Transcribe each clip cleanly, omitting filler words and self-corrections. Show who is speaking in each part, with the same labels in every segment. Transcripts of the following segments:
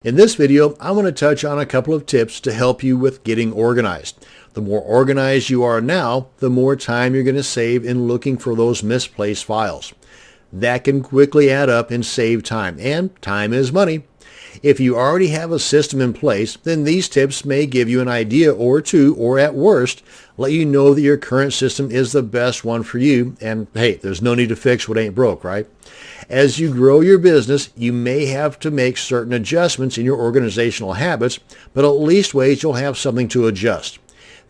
Speaker 1: In this video, I'm going to touch on a couple of tips to help you with getting organized. The more organized you are now, the more time you're going to save in looking for those misplaced files. That can quickly add up and save time, and time is money. If you already have a system in place, then these tips may give you an idea or two, or at worst, let you know that your current system is the best one for you, and hey, there's no need to fix what ain't broke, right? As you grow your business, you may have to make certain adjustments in your organizational habits, but at least ways you'll have something to adjust.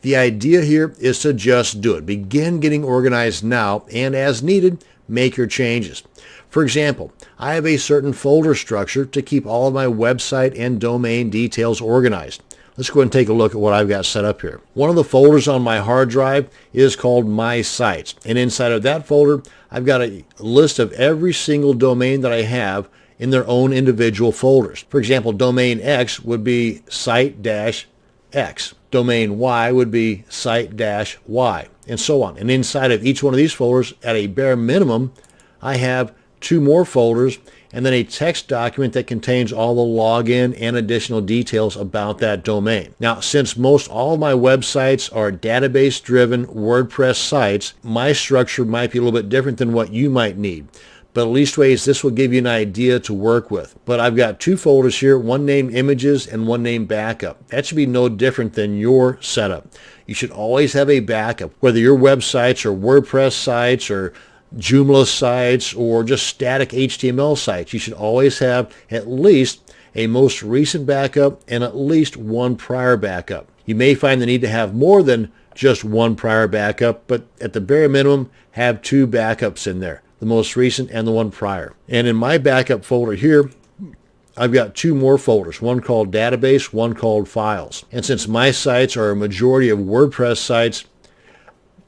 Speaker 1: The idea here is to just do it. Begin getting organized now, and as needed, make your changes. For example, I have a certain folder structure to keep all of my website and domain details organized. Let's go ahead and take a look at what I've got set up here. One of the folders on my hard drive is called My Sites, and inside of that folder, I've got a list of every single domain that I have in their own individual folders. For example, domain X would be site-X. Domain Y would be site-Y, and so on. And inside of each one of these folders, at a bare minimum, I have two more folders, and then a text document that contains all the login and additional details about that domain. Now, since most all of my websites are database-driven WordPress sites, my structure might be a little bit different than what you might need. But at least ways this will give you an idea to work with. But I've got two folders here, one named Images and one named Backup. That should be no different than your setup. You should always have a backup, whether your websites are WordPress sites or Joomla sites or just static HTML sites. You should always have at least a most recent backup and at least one prior backup. You may find the need to have more than just one prior backup, but at the bare minimum, have two backups in there, the most recent and the one prior. And in my backup folder here, I've got two more folders, one called Database, one called Files. And since my sites are a majority of WordPress sites,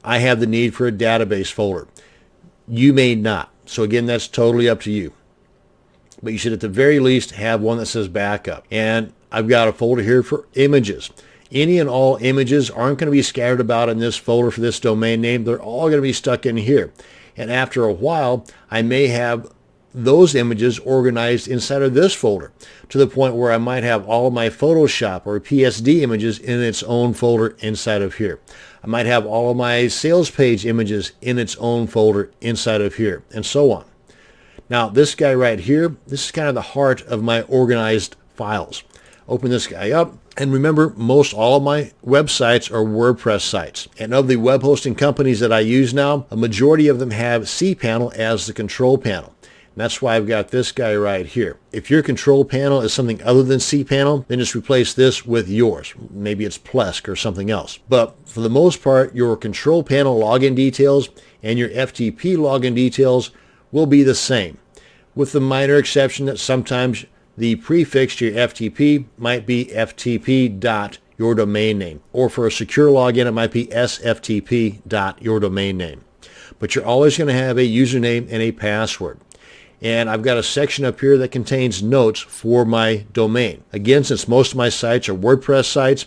Speaker 1: I have the need for a database folder. You may not. So again, that's totally up to you. But you should at the very least have one that says backup. And I've got a folder here for images. Any and all images aren't going to be scattered about in this folder for this domain name. They're all going to be stuck in here. And after a while, I may have those images organized inside of this folder to the point where I might have all of my Photoshop or PSD images in its own folder inside of here. I might have all of my sales page images in its own folder inside of here, and so on. Now, this guy right here, this is kind of the heart of my organized files. Open this guy up, and remember, most all of my websites are WordPress sites. And of the web hosting companies that I use now, a majority of them have cPanel as the control panel. And that's why I've got this guy right here. If your control panel is something other than cPanel, then just replace this with yours. Maybe it's Plesk or something else. But for the most part, your control panel login details and your FTP login details will be the same, with the minor exception that sometimes the prefix to your FTP might be FTP dot your domain name. Or for a secure login, it might be SFTP dot your domain name. But you're always going to have a username and a password. And I've got a section up here that contains notes for my domain. Again, since most of my sites are WordPress sites,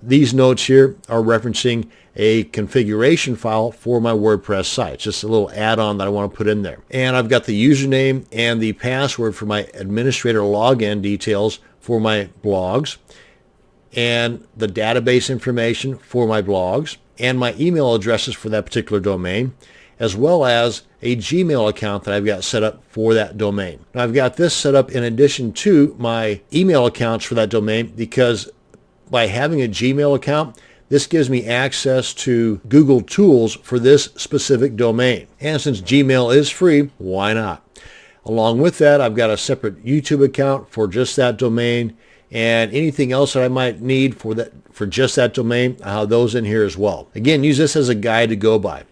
Speaker 1: these notes here are referencing a configuration file for my WordPress site. Just a little add-on that I want to put in there. And I've got the username and the password for my administrator login details for my blogs, and the database information for my blogs, and my email addresses for that particular domain, as well as a Gmail account that I've got set up for that domain. Now, I've got this set up in addition to my email accounts for that domain because by having a Gmail account, this gives me access to Google Tools for this specific domain. And since Gmail is free, why not? Along with that, I've got a separate YouTube account for just that domain, and anything else that I might need for just that domain, I have those in here as well. Again, use this as a guide to go by.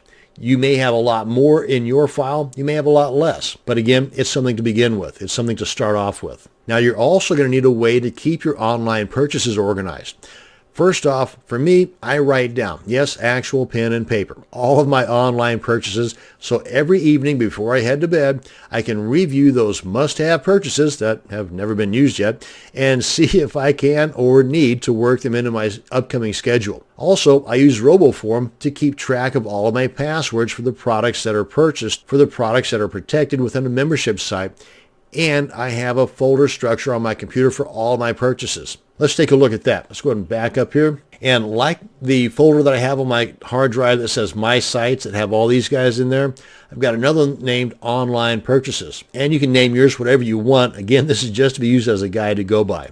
Speaker 1: You may have a lot more in your file. You may have a lot less. But again, it's something to begin with. It's something to start off with. Now, you're also going to need a way to keep your online purchases organized. First off, for me, I write down, yes, actual pen and paper, all of my online purchases. So every evening before I head to bed, I can review those must-have purchases that have never been used yet and see if I can or need to work them into my upcoming schedule. Also, I use RoboForm to keep track of all of my passwords for the products that are purchased, for the products that are protected within a membership site, and I have a folder structure on my computer for all my purchases. Let's take a look at that. Let's go ahead and back up here. And like the folder that I have on my hard drive that says My Sites that have all these guys in there, I've got another one named Online Purchases. And you can name yours whatever you want. Again, this is just to be used as a guide to go by.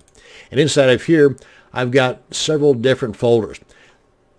Speaker 1: And inside of here, I've got several different folders.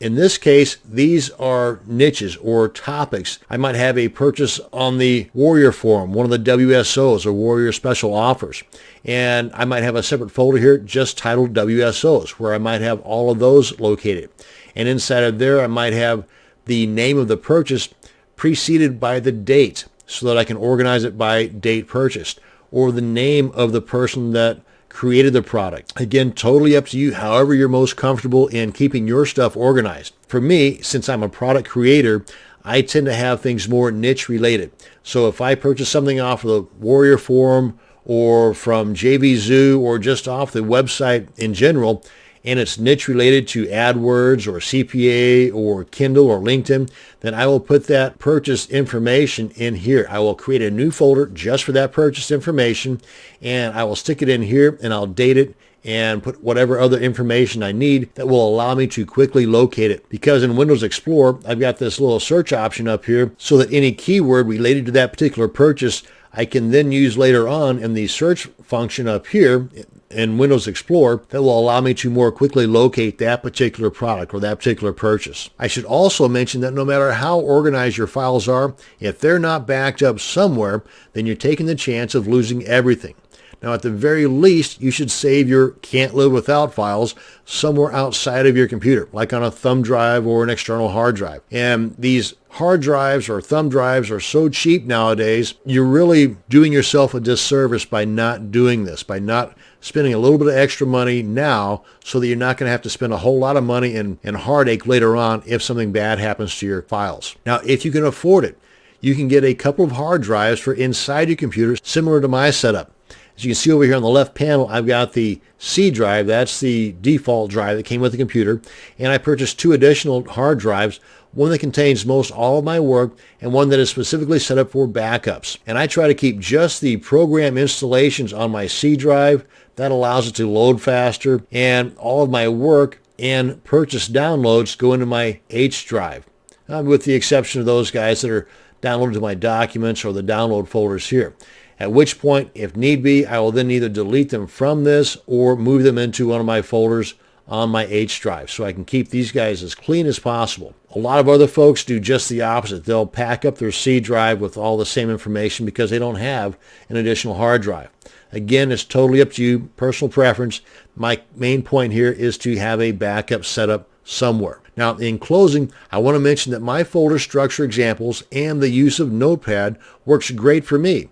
Speaker 1: In this case, these are niches or topics. I might have a purchase on the Warrior Forum, one of the WSOs or Warrior Special Offers. And I might have a separate folder here just titled WSOs where I might have all of those located. And inside of there, I might have the name of the purchase preceded by the date so that I can organize it by date purchased, or the name of the person that created the product. Again, totally up to you, however you're most comfortable in keeping your stuff organized. For me, since I'm a product creator, I tend to have things more niche related. So if I purchase something off of the Warrior Forum or from JVZoo or just off the website in general, and it's niche related to AdWords or CPA or Kindle or LinkedIn, then I will put that purchase information in here. I will create a new folder just for that purchase information, and I will stick it in here, and I'll date it and put whatever other information I need that will allow me to quickly locate it. Because in Windows Explorer, I've got this little search option up here so that any keyword related to that particular purchase I can then use later on in the search function up here in Windows Explorer that will allow me to more quickly locate that particular product or that particular purchase. I should also mention that no matter how organized your files are, if they're not backed up somewhere, then you're taking the chance of losing everything. Now, at the very least, you should save your can't live without files somewhere outside of your computer, like on a thumb drive or an external hard drive. And these hard drives or thumb drives are so cheap nowadays, you're really doing yourself a disservice by not doing this, by not spending a little bit of extra money now so that you're not going to have to spend a whole lot of money and heartache later on if something bad happens to your files. Now, if you can afford it, you can get a couple of hard drives for inside your computer, similar to my setup. As you can see over here on the left panel, I've got the C drive. That's the default drive that came with the computer. And I purchased 2 additional hard drives, one that contains most all of my work and one that is specifically set up for backups. And I try to keep just the program installations on my C drive. That allows it to load faster. And all of my work and purchase downloads go into my H drive, with the exception of those guys that are downloaded to my documents or the download folders here. At which point, if need be, I will then either delete them from this or move them into one of my folders on my H drive so I can keep these guys as clean as possible. A lot of other folks do just the opposite. They'll pack up their C drive with all the same information because they don't have an additional hard drive. Again, it's totally up to you, personal preference. My main point here is to have a backup setup somewhere. Now, in closing, I want to mention that my folder structure examples and the use of Notepad works great for me.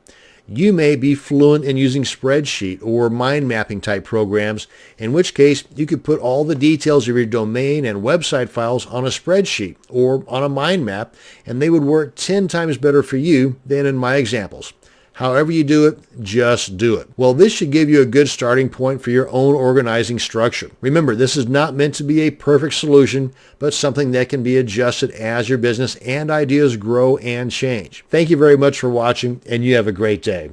Speaker 1: You may be fluent in using spreadsheet or mind mapping type programs, in which case you could put all the details of your domain and website files on a spreadsheet or on a mind map, and they would work 10 times better for you than in my examples. However you do it, just do it. Well, this should give you a good starting point for your own organizing structure. Remember, this is not meant to be a perfect solution, but something that can be adjusted as your business and ideas grow and change. Thank you very much for watching, and you have a great day.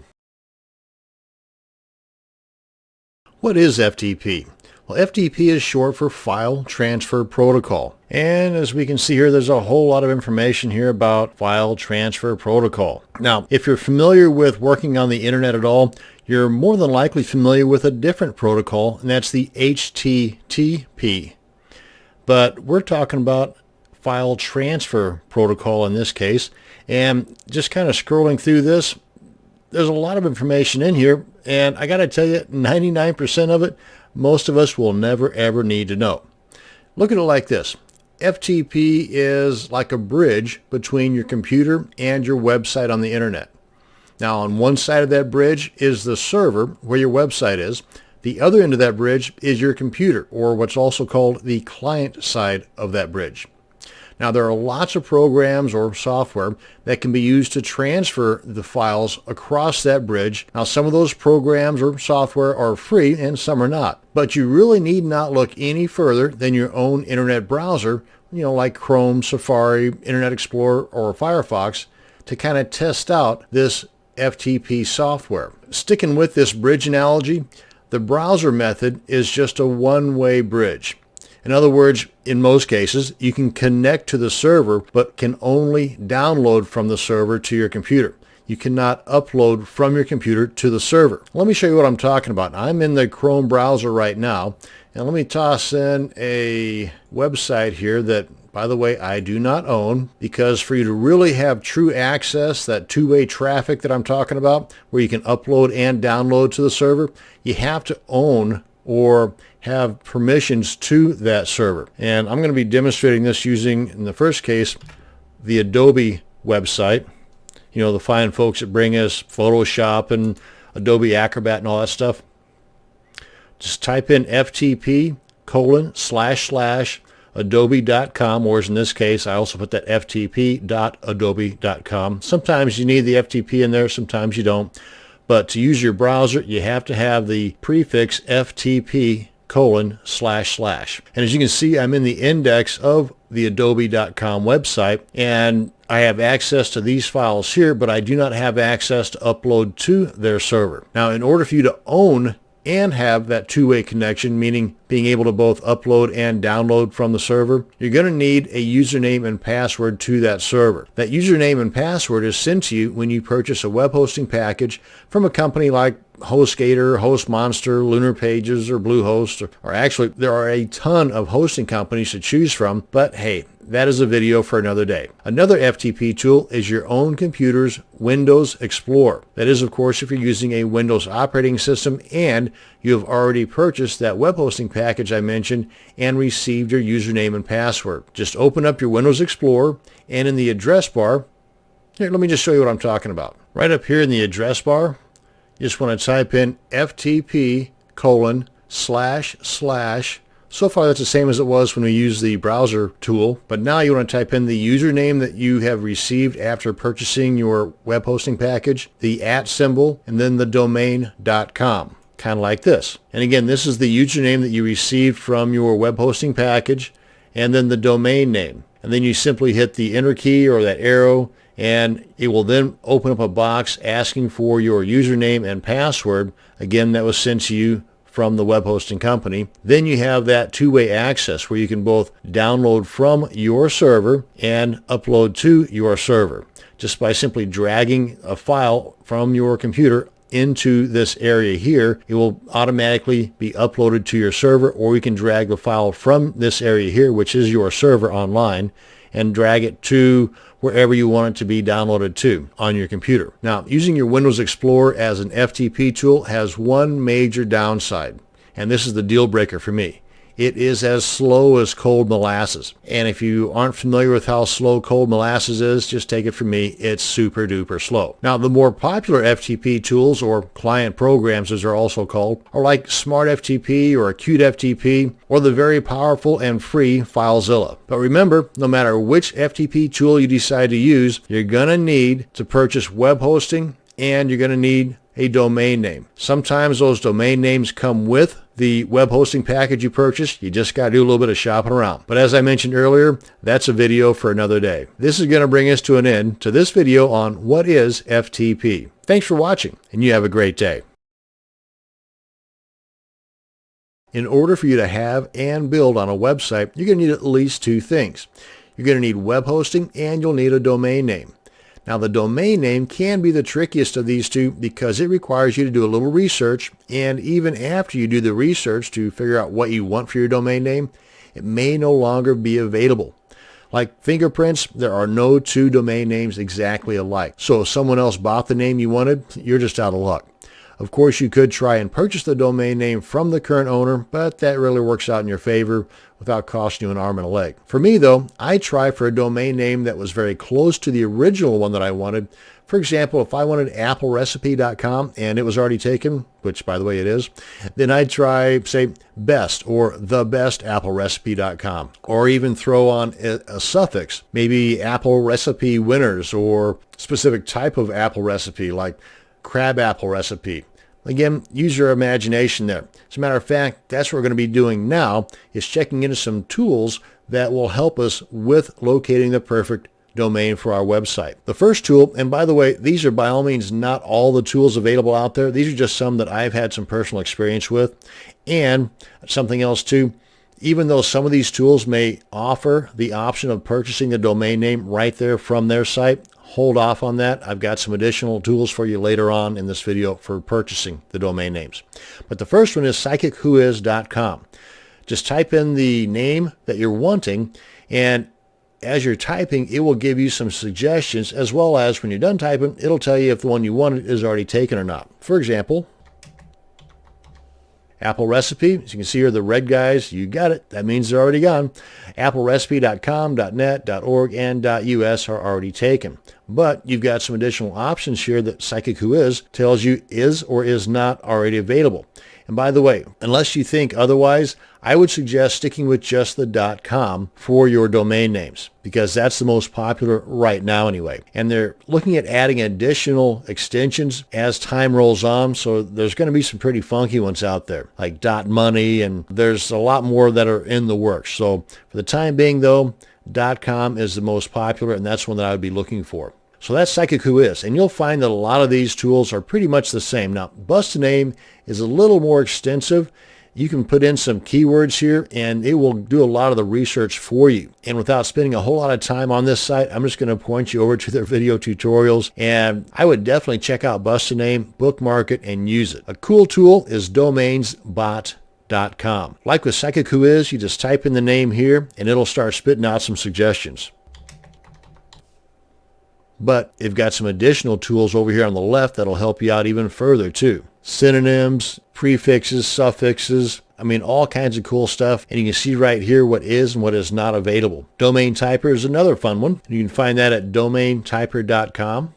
Speaker 1: What is FTP? Well, FTP is short for File Transfer Protocol. And as we can see here, there's a whole lot of information here about File Transfer Protocol. Now, if you're familiar with working on the internet at all, you're more than likely familiar with a different protocol, and that's the HTTP. But we're talking about File Transfer Protocol in this case. And just kind of scrolling through this, there's a lot of information in here, and I got to tell you, 99% of it, most of us will never ever need to know. Look at it like this. FTP is like a bridge between your computer and your website on the internet. Now, on one side of that bridge is the server where your website is. The other end of that bridge is your computer, or what's also called the client side of that bridge. Now, there are lots of programs or software that can be used to transfer the files across that bridge. Now, some of those programs or software are free and some are not. But you really need not look any further than your own internet browser, like Chrome, Safari, Internet Explorer, or Firefox, to kind of test out this FTP software. Sticking with this bridge analogy, the browser method is just a one-way bridge. In other words, in most cases, you can connect to the server but can only download from the server to your computer. You cannot upload from your computer to the server. Let me show you what I'm talking about. I'm in the Chrome browser right now, and let me toss in a website here that, by the way, I do not own, because for you to really have true access, that two-way traffic that I'm talking about, where you can upload and download to the server, you have to own or have permissions to that server. And I'm going to be demonstrating this using, in the first case, the Adobe website. You know, the fine folks that bring us Photoshop and Adobe Acrobat and all that stuff. Just type in ftp://adobe.com, or as in this case, I also put that ftp.adobe.com. Sometimes you need the FTP in there, sometimes you don't. But to use your browser, you have to have the prefix ftp://. And as you can see, I'm in the index of the adobe.com website, and I have access to these files here, but I do not have access to upload to their server. Now, in order for you to own and have that two-way connection, meaning being able to both upload and download from the server, you're going to need a username and password to that server. That username and password is sent to you when you purchase a web hosting package from a company like HostGator, HostMonster, Lunar Pages, or Bluehost, or actually there are a ton of hosting companies to choose from, but hey, that is a video for another day. Another FTP tool is your own computer's Windows Explorer. That is, of course, if you're using a Windows operating system and you have already purchased that web hosting package I mentioned and received your username and password. Just open up your Windows Explorer, and in the address bar, here, let me just show you what I'm talking about. Right up here in the address bar, you just want to type in ftp://. So far, that's the same as it was when we used the browser tool, but now you want to type in the username that you have received after purchasing your web hosting package, the @ symbol, and then the domain.com, kind of like this. And again, this is the username that you received from your web hosting package, and then the domain name. And then you simply hit the enter key or that arrow, and it will then open up a box asking for your username and password. Again, that was sent to you from the web hosting company. Then you have that two-way access where you can both download from your server and upload to your server just by simply dragging a file from your computer into this area here. It will automatically be uploaded to your server, or you can drag the file from this area here, which is your server online, and drag it to wherever you want it to be downloaded to on your computer. Now, using your Windows Explorer as an FTP tool has one major downside, and this is the deal breaker for me. It is as slow as cold molasses. And if you aren't familiar with how slow cold molasses is, just take it from me, it's super duper slow. Now, the more popular FTP tools, or client programs as they're also called, are like Smart FTP or Acute FTP, or the very powerful and free FileZilla. But remember, no matter which FTP tool you decide to use, you're going to need to purchase web hosting, and you're going to need a domain name. Sometimes those domain names come with the web hosting package you purchased. You just got to do a little bit of shopping around. But as I mentioned earlier, that's a video for another day. This is going to bring us to an end to this video on what is FTP. Thanks for watching, and you have a great day. In order for you to have and build on a website, you're going to need at least two things. You're going to need web hosting, and you'll need a domain name. Now, the domain name can be the trickiest of these two because it requires you to do a little research, and even after you do the research to figure out what you want for your domain name, it may no longer be available. Like fingerprints, there are no two domain names exactly alike. So if someone else bought the name you wanted, you're just out of luck. Of course, you could try and purchase the domain name from the current owner, but that really works out in your favor without costing you an arm and a leg. For me, though, I try for a domain name that was very close to the original one that I wanted. For example, if I wanted applerecipe.com and it was already taken, which by the way it is, then I'd try, say, best or thebestapplerecipe.com, or even throw on a suffix, maybe apple recipe winners, or specific type of apple recipe like crab apple recipe. Again, use your imagination there. As a matter of fact, that's what we're going to be doing now, is checking into some tools that will help us with locating the perfect domain for our website. The first tool, and by the way, these are by all means not all the tools available out there. These are just some that I've had some personal experience with. And something else too, even though some of these tools may offer the option of purchasing a domain name right there from their site, hold off on that. I've got some additional tools for you later on in this video for purchasing the domain names. But the first one is psychicwhois.com. Just type in the name that you're wanting, and as you're typing, it will give you some suggestions, as well as when you're done typing, it'll tell you if the one you wanted is already taken or not. For example, Apple Recipe, as you can see here, the red guys, you got it. That means they're already gone. AppleRecipe.com, .net, .org, and .us are already taken. But you've got some additional options here that Psychic Who Is tells you is or is not already available. And by the way, unless you think otherwise, I would suggest sticking with just the .com for your domain names, because that's the most popular right now anyway. And they're looking at adding additional extensions as time rolls on, so there's going to be some pretty funky ones out there, like .money, and there's a lot more that are in the works. So for the time being, though, .com is the most popular, and that's one that I would be looking for. So that's Psychic Who Is, and you'll find that a lot of these tools are pretty much the same. Now, Bust a Name is a little more extensive. You can put in some keywords here, and it will do a lot of the research for you. And without spending a whole lot of time on this site, I'm just going to point you over to their video tutorials, and I would definitely check out Bust a Name, bookmark it, and use it. A cool tool is domainsbot.com. Like with Psychic Who Is, you just type in the name here, and it'll start spitting out some suggestions. But they've got some additional tools over here on the left that'll help you out even further too. Synonyms, prefixes, suffixes, I mean all kinds of cool stuff. And you can see right here what is and what is not available. Domain Typer is another fun one. You can find that at domaintyper.com.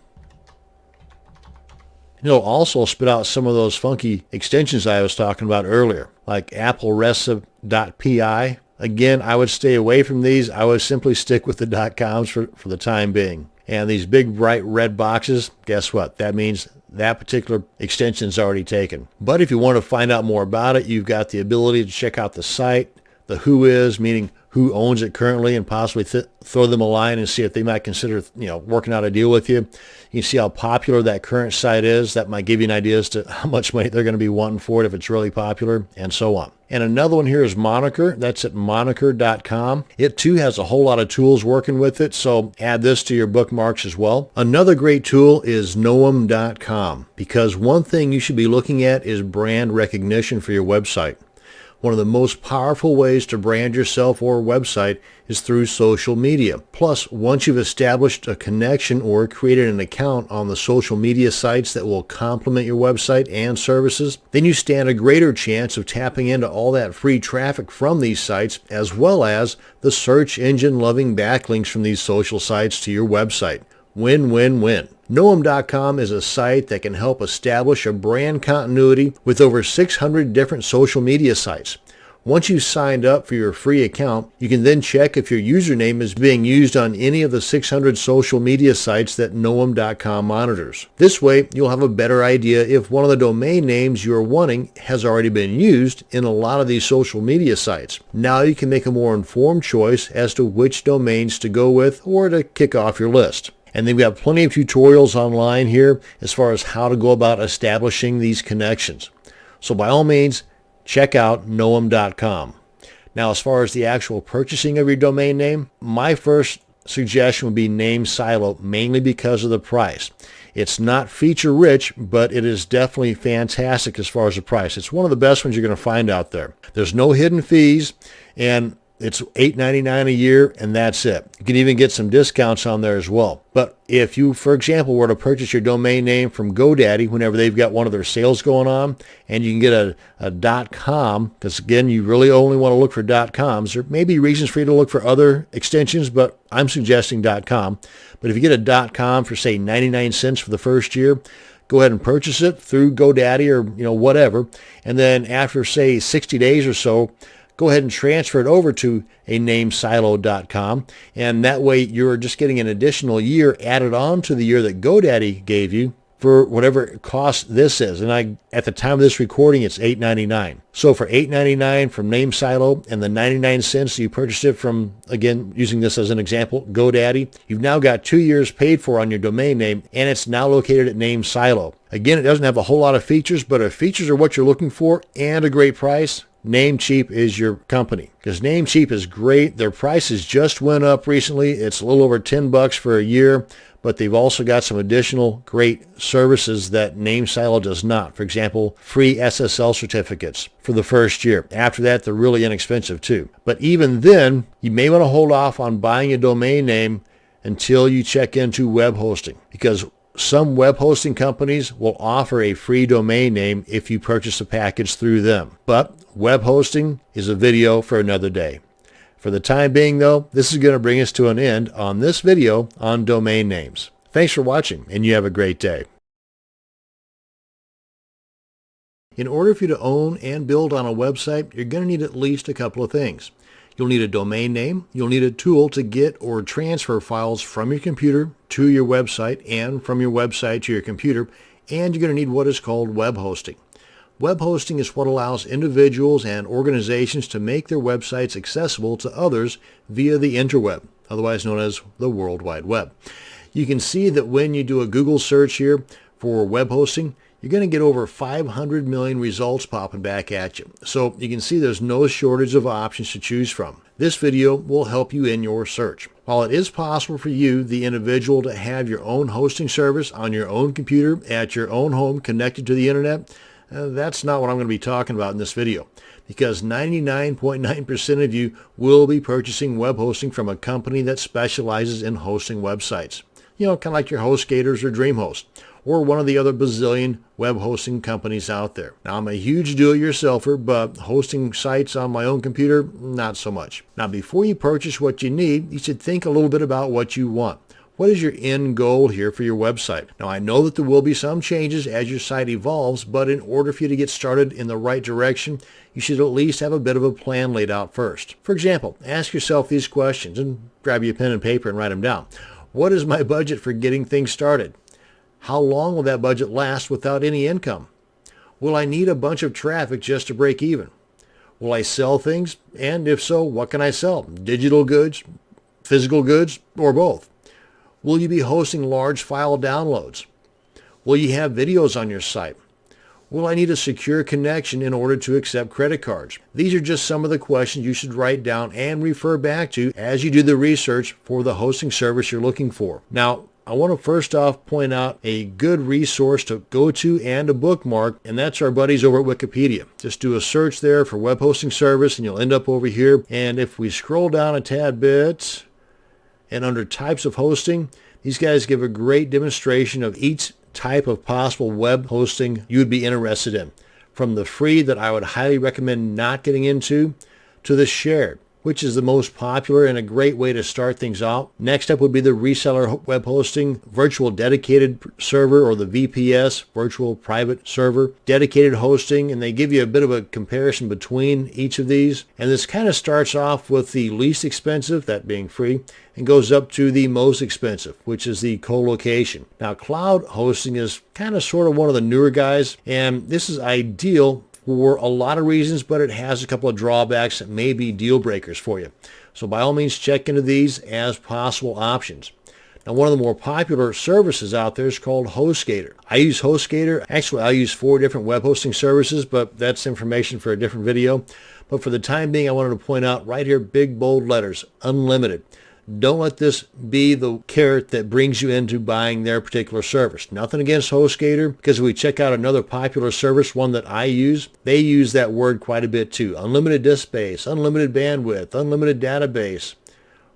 Speaker 1: It'll also spit out some of those funky extensions I was talking about earlier, like applerecipe.pi. Again, I would stay away from these. I would simply stick with the .coms for the time being. And these big bright red boxes, guess what? That means that particular extension is already taken. But if you want to find out more about it, you've got the ability to check out the site, the who is, meaning who owns it currently, and possibly throw them a line and see if they might consider, working out a deal with you. You can see how popular that current site is. That might give you an idea as to how much money they're going to be wanting for it if it's really popular, and so on. And another one here is Moniker. That's at moniker.com. It too has a whole lot of tools working with it, so add this to your bookmarks as well. Another great tool is Knowem.com, because one thing you should be looking at is brand recognition for your website. One of the most powerful ways to brand yourself or website is through social media. Plus, once you've established a connection or created an account on the social media sites that will complement your website and services, then you stand a greater chance of tapping into all that free traffic from these sites, as well as the search engine loving backlinks from these social sites to your website. Win, win, win. Knowem.com is a site that can help establish a brand continuity with over 600 different social media sites. Once you've signed up for your free account, you can then check if your username is being used on any of the 600 social media sites that Knowem.com monitors. This way, you'll have a better idea if one of the domain names you're wanting has already been used in a lot of these social media sites. Now you can make a more informed choice as to which domains to go with or to kick off your list. And then we have plenty of tutorials online here as far as how to go about establishing these connections. So by all means, check out Knowem.com. Now, as far as the actual purchasing of your domain name, my first suggestion would be NameSilo, mainly because of the price. It's not feature rich, but it is definitely fantastic as far as the price. It's one of the best ones you're going to find out there. There's no hidden fees, and it's $8.99 a year, and that's it. You can even get some discounts on there as well. But if you, for example, were to purchase your domain name from GoDaddy whenever they've got one of their sales going on, and you can get a .com, because again, you really only want to look for .coms. There may be reasons for you to look for other extensions, but I'm suggesting .com. But if you get a .com for, say, 99 cents for the first year, go ahead and purchase it through GoDaddy or whatever, and then after, say, 60 days or so, go ahead and transfer it over to a namesilo.com, and that way you're just getting an additional year added on to the year that GoDaddy gave you for whatever cost this is. And at the time of this recording, it's $8.99. So for $8.99 from NameSilo and the 99 cents you purchased it from, again, using this as an example, GoDaddy, you've now got 2 years paid for on your domain name, and it's now located at NameSilo. Again, it doesn't have a whole lot of features, but if features are what you're looking for and a great price, Namecheap is your company, because Namecheap is great. Their prices just went up recently. It's a little over $10 for a year, but they've also got some additional great services that NameSilo does not. For example, free SSL certificates for the first year. After that, they're really inexpensive too. But even then, you may want to hold off on buying a domain name until you check into web hosting, because some web hosting companies will offer a free domain name if you purchase a package through them. But web hosting is a video for another day. For the time being, though, this is going to bring us to an end on this video on domain names. Thanks for watching, and you have a great day. In order for you to own and build on a website, you're going to need at least a couple of things. You'll need a domain name. You'll need a tool to get or transfer files from your computer to your website and from your website to your computer. And you're going to need what is called web hosting. Web hosting is what allows individuals and organizations to make their websites accessible to others via the interweb, otherwise known as the World Wide Web. You can see that when you do a Google search here for web hosting, you're going to get over 500 million results popping back at you. So you can see there's no shortage of options to choose from. This video will help you in your search. While it is possible for you, the individual, to have your own hosting service on your own computer at your own home connected to the internet, that's not what I'm going to be talking about in this video, because 99.9% of you will be purchasing web hosting from a company that specializes in hosting websites. You know, kind of like your HostGators or DreamHost, or one of the other bazillion web hosting companies out there. Now, I'm a huge do-it-yourselfer, but hosting sites on my own computer, not so much. Now, before you purchase what you need, you should think a little bit about what you want. What is your end goal here for your website? Now, I know that there will be some changes as your site evolves, but in order for you to get started in the right direction, you should at least have a bit of a plan laid out first. For example, ask yourself these questions, and grab your pen and paper and write them down. What is my budget for getting things started? How long will that budget last without any income? Will I need a bunch of traffic just to break even? Will I sell things? And if so, what can I sell? Digital goods, physical goods, or both? Will you be hosting large file downloads? Will you have videos on your site? Will I need a secure connection in order to accept credit cards? These are just some of the questions you should write down and refer back to as you do the research for the hosting service you're looking for. Now, I want to first off point out a good resource to go to and a bookmark, and that's our buddies over at Wikipedia. Just do a search there for web hosting service and you'll end up over here. And if we scroll down a tad bit, and under types of hosting, these guys give a great demonstration of each type of possible web hosting you would be interested in. From the free that I would highly recommend not getting into, to the shared, which is the most popular and a great way to start things out. Next up would be the reseller web hosting, virtual dedicated server, or the VPS, virtual private server, dedicated hosting, and they give you a bit of a comparison between each of these. And this kind of starts off with the least expensive, that being free, and goes up to the most expensive, which is the co-location. Now, cloud hosting is kind of sort of one of the newer guys, and this is ideal for a lot of reasons, but it has a couple of drawbacks that may be deal breakers for you. So by all means, check into these as possible options. Now, one of the more popular services out there is called HostGator. I use HostGator. Actually, I use 4 different web hosting services, but that's information for a different video. But for the time being, I wanted to point out right here, big bold letters, unlimited. Don't let this be the carrot that brings you into buying their particular service. Nothing against HostGator, because if we check out another popular service, one that I use, they use that word quite a bit too. Unlimited disk space, unlimited bandwidth, unlimited database.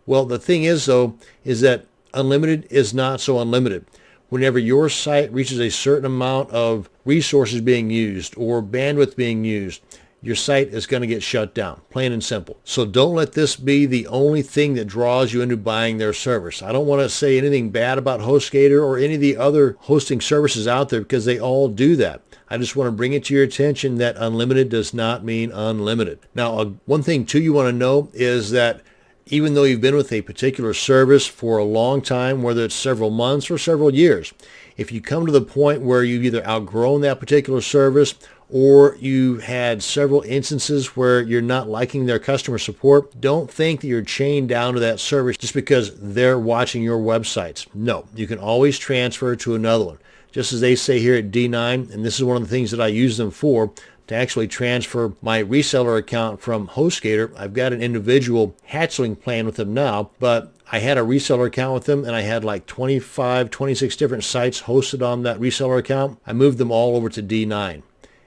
Speaker 1: Well, the thing is, though, is that unlimited is not so unlimited. Whenever your site reaches a certain amount of resources being used or bandwidth being used, your site is going to get shut down, plain and simple. So don't let this be the only thing that draws you into buying their service. I don't want to say anything bad about HostGator or any of the other hosting services out there, because they all do that. I just want to bring it to your attention that unlimited does not mean unlimited. Now, one thing too you want to know is that even though you've been with a particular service for a long time, whether it's several months or several years, If you come to the point where you've either outgrown that particular service or you had several instances where you're not liking their customer support, don't think that you're chained down to that service just because they're watching your websites. No, you can always transfer to another one. Just as they say here at D9, and this is one of the things that I use them for, to actually transfer my reseller account from HostGator. I've got an individual hatchling plan with them now, but I had a reseller account with them and I had like 25, 26 different sites hosted on that reseller account. I moved them all over to D9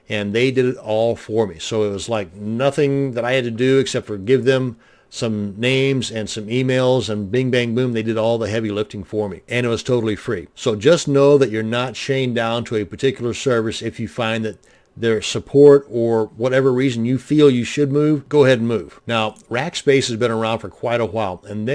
Speaker 1: and they did it all for me. So it was like nothing that I had to do except for give them some names and some emails, and bing, bang, boom, they did all the heavy lifting for me. And it was totally free. So just know that you're not chained down to a particular service. If you find that their support or whatever reason you feel you should move, go ahead and move. Now, Rackspace has been around for quite a while, and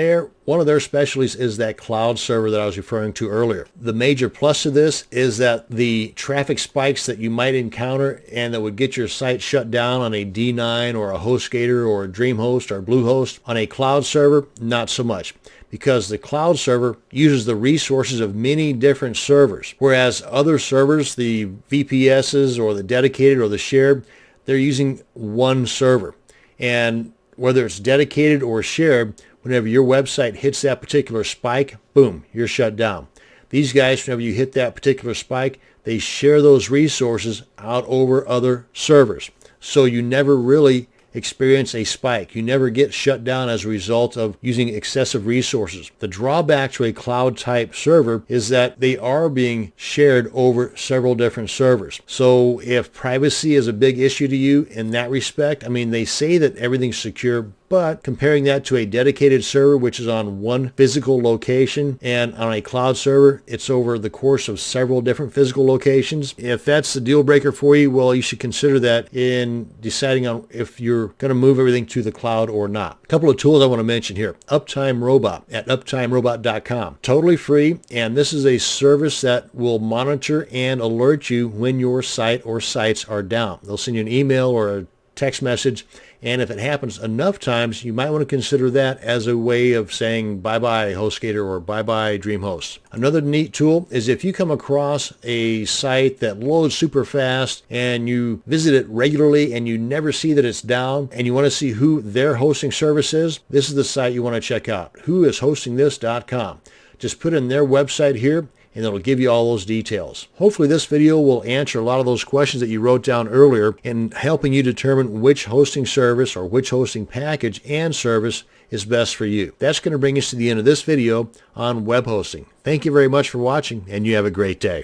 Speaker 1: one of their specialties is that cloud server that I was referring to earlier. The major plus to this is that the traffic spikes that you might encounter and that would get your site shut down on a D9 or a HostGator or a DreamHost or Bluehost, on a cloud server, not so much, because the cloud server uses the resources of many different servers, whereas other servers, the VPSs or the dedicated or the shared, they're using one server. And whether it's dedicated or shared, whenever your website hits that particular spike, boom, you're shut down. These guys, whenever you hit that particular spike, they share those resources out over other servers. So you never really experience a spike. You never get shut down as a result of using excessive resources. The drawback to a cloud type server is that they are being shared over several different servers. So if privacy is a big issue to you in that respect, I mean, they say that everything's secure, but comparing that to a dedicated server, which is on one physical location, and on a cloud server, it's over the course of several different physical locations. If that's the deal breaker for you, well, you should consider that in deciding on if you're going to move everything to the cloud or not. A couple of tools I want to mention here. Uptime Robot at uptimerobot.com. Totally free, and this is a service that will monitor and alert you when your site or sites are down. They'll send you an email or a text message, and if it happens enough times, you might want to consider that as a way of saying bye-bye HostGator or bye-bye DreamHost. Another neat tool is if you come across a site that loads super fast and you visit it regularly and you never see that it's down and you want to see who their hosting service is, this is the site you want to check out, whoishostingthis.com. Just put in their website here and it'll give you all those details. Hopefully this video will answer a lot of those questions that you wrote down earlier in helping you determine which hosting service or which hosting package and service is best for you. That's going to bring us to the end of this video on web hosting. Thank you very much for watching, and you have a great day.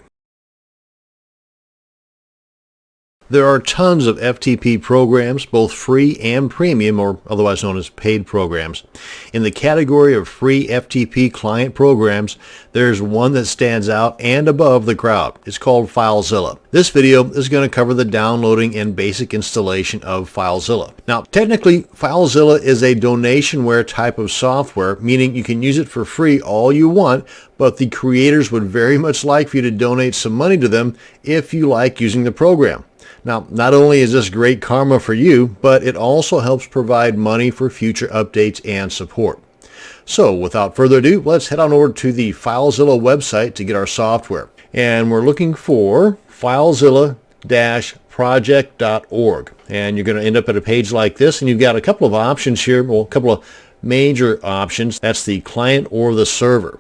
Speaker 1: There are tons of FTP programs, both free and premium, or otherwise known as paid programs. In the category of free FTP client programs, there's one that stands out and above the crowd. It's called FileZilla. This video is going to cover the downloading and basic installation of FileZilla. Now, technically, FileZilla is a donationware type of software, meaning you can use it for free all you want, but the creators would very much like for you to donate some money to them if you like using the program. Now, not only is this great karma for you, but it also helps provide money for future updates and support. So without further ado, let's head on over to the FileZilla website to get our software. And we're looking for FileZilla-project.org. And you're going to end up at a page like this, and you've got a couple of options here, well, a couple of major options. That's the client or the server.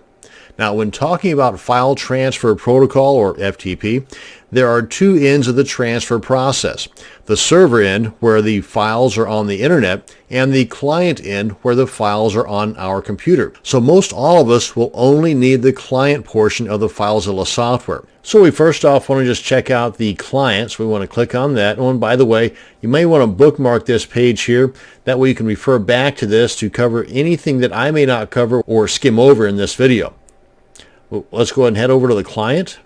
Speaker 1: Now, when talking about File Transfer Protocol, or FTP, there are two ends of the transfer process. The server end, where the files are on the internet, and the client end, where the files are on our computer. So most all of us will only need the client portion of the FileZilla software. So we first off want to just check out the client. So we want to click on that. And by the way, you may want to bookmark this page here. That way you can refer back to this to cover anything that I may not cover or skim over in this video. Well, let's go ahead and head over to the client.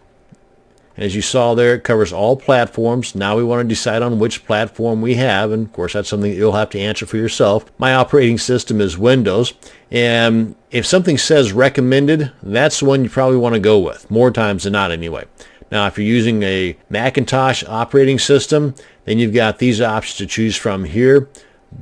Speaker 1: As you saw there, it covers all platforms. Now we want to decide on which platform we have, and of course that's something that you'll have to answer for yourself. My operating system is Windows, and if something says recommended, that's the one you probably want to go with, more times than not anyway. Now if you're using a Macintosh operating system, then you've got these options to choose from here.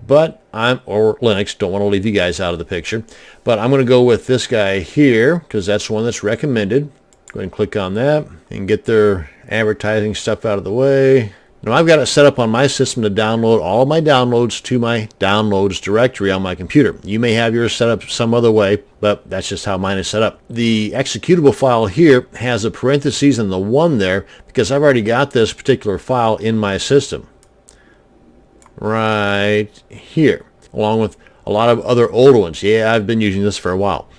Speaker 1: But or Linux, don't want to leave you guys out of the picture, but I'm going to go with this guy here because that's the one that's recommended. Go Go ahead and click on that and get their advertising stuff out of the way. Now I've got it set up on my system to download all of my downloads to my downloads directory on my computer. You may have yours set up some other way, but that's just how mine is set up. The executable file here has a parentheses and the 1 there because I've already got this particular file in my system right here, along with a lot of other older ones. Yeah, I've been using this for a while.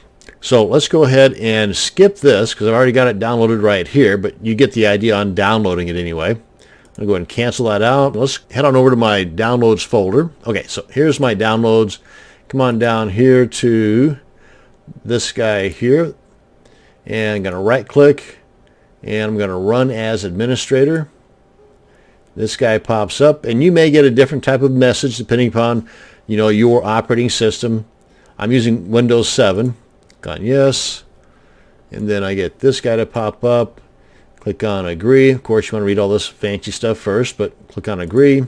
Speaker 1: So let's go ahead and skip this because I've already got it downloaded right here, but you get the idea on downloading it anyway. I'm going to go ahead and cancel that out. Let's head on over to my downloads folder. Okay, so here's my downloads. Come on down here to this guy here. And I'm going to right click and I'm going to run as administrator. This guy pops up and you may get a different type of message depending upon, your operating system. I'm using Windows 7. Click on yes. And then I get this guy to pop up. Click on agree. Of course, you want to read all this fancy stuff first, but click on agree.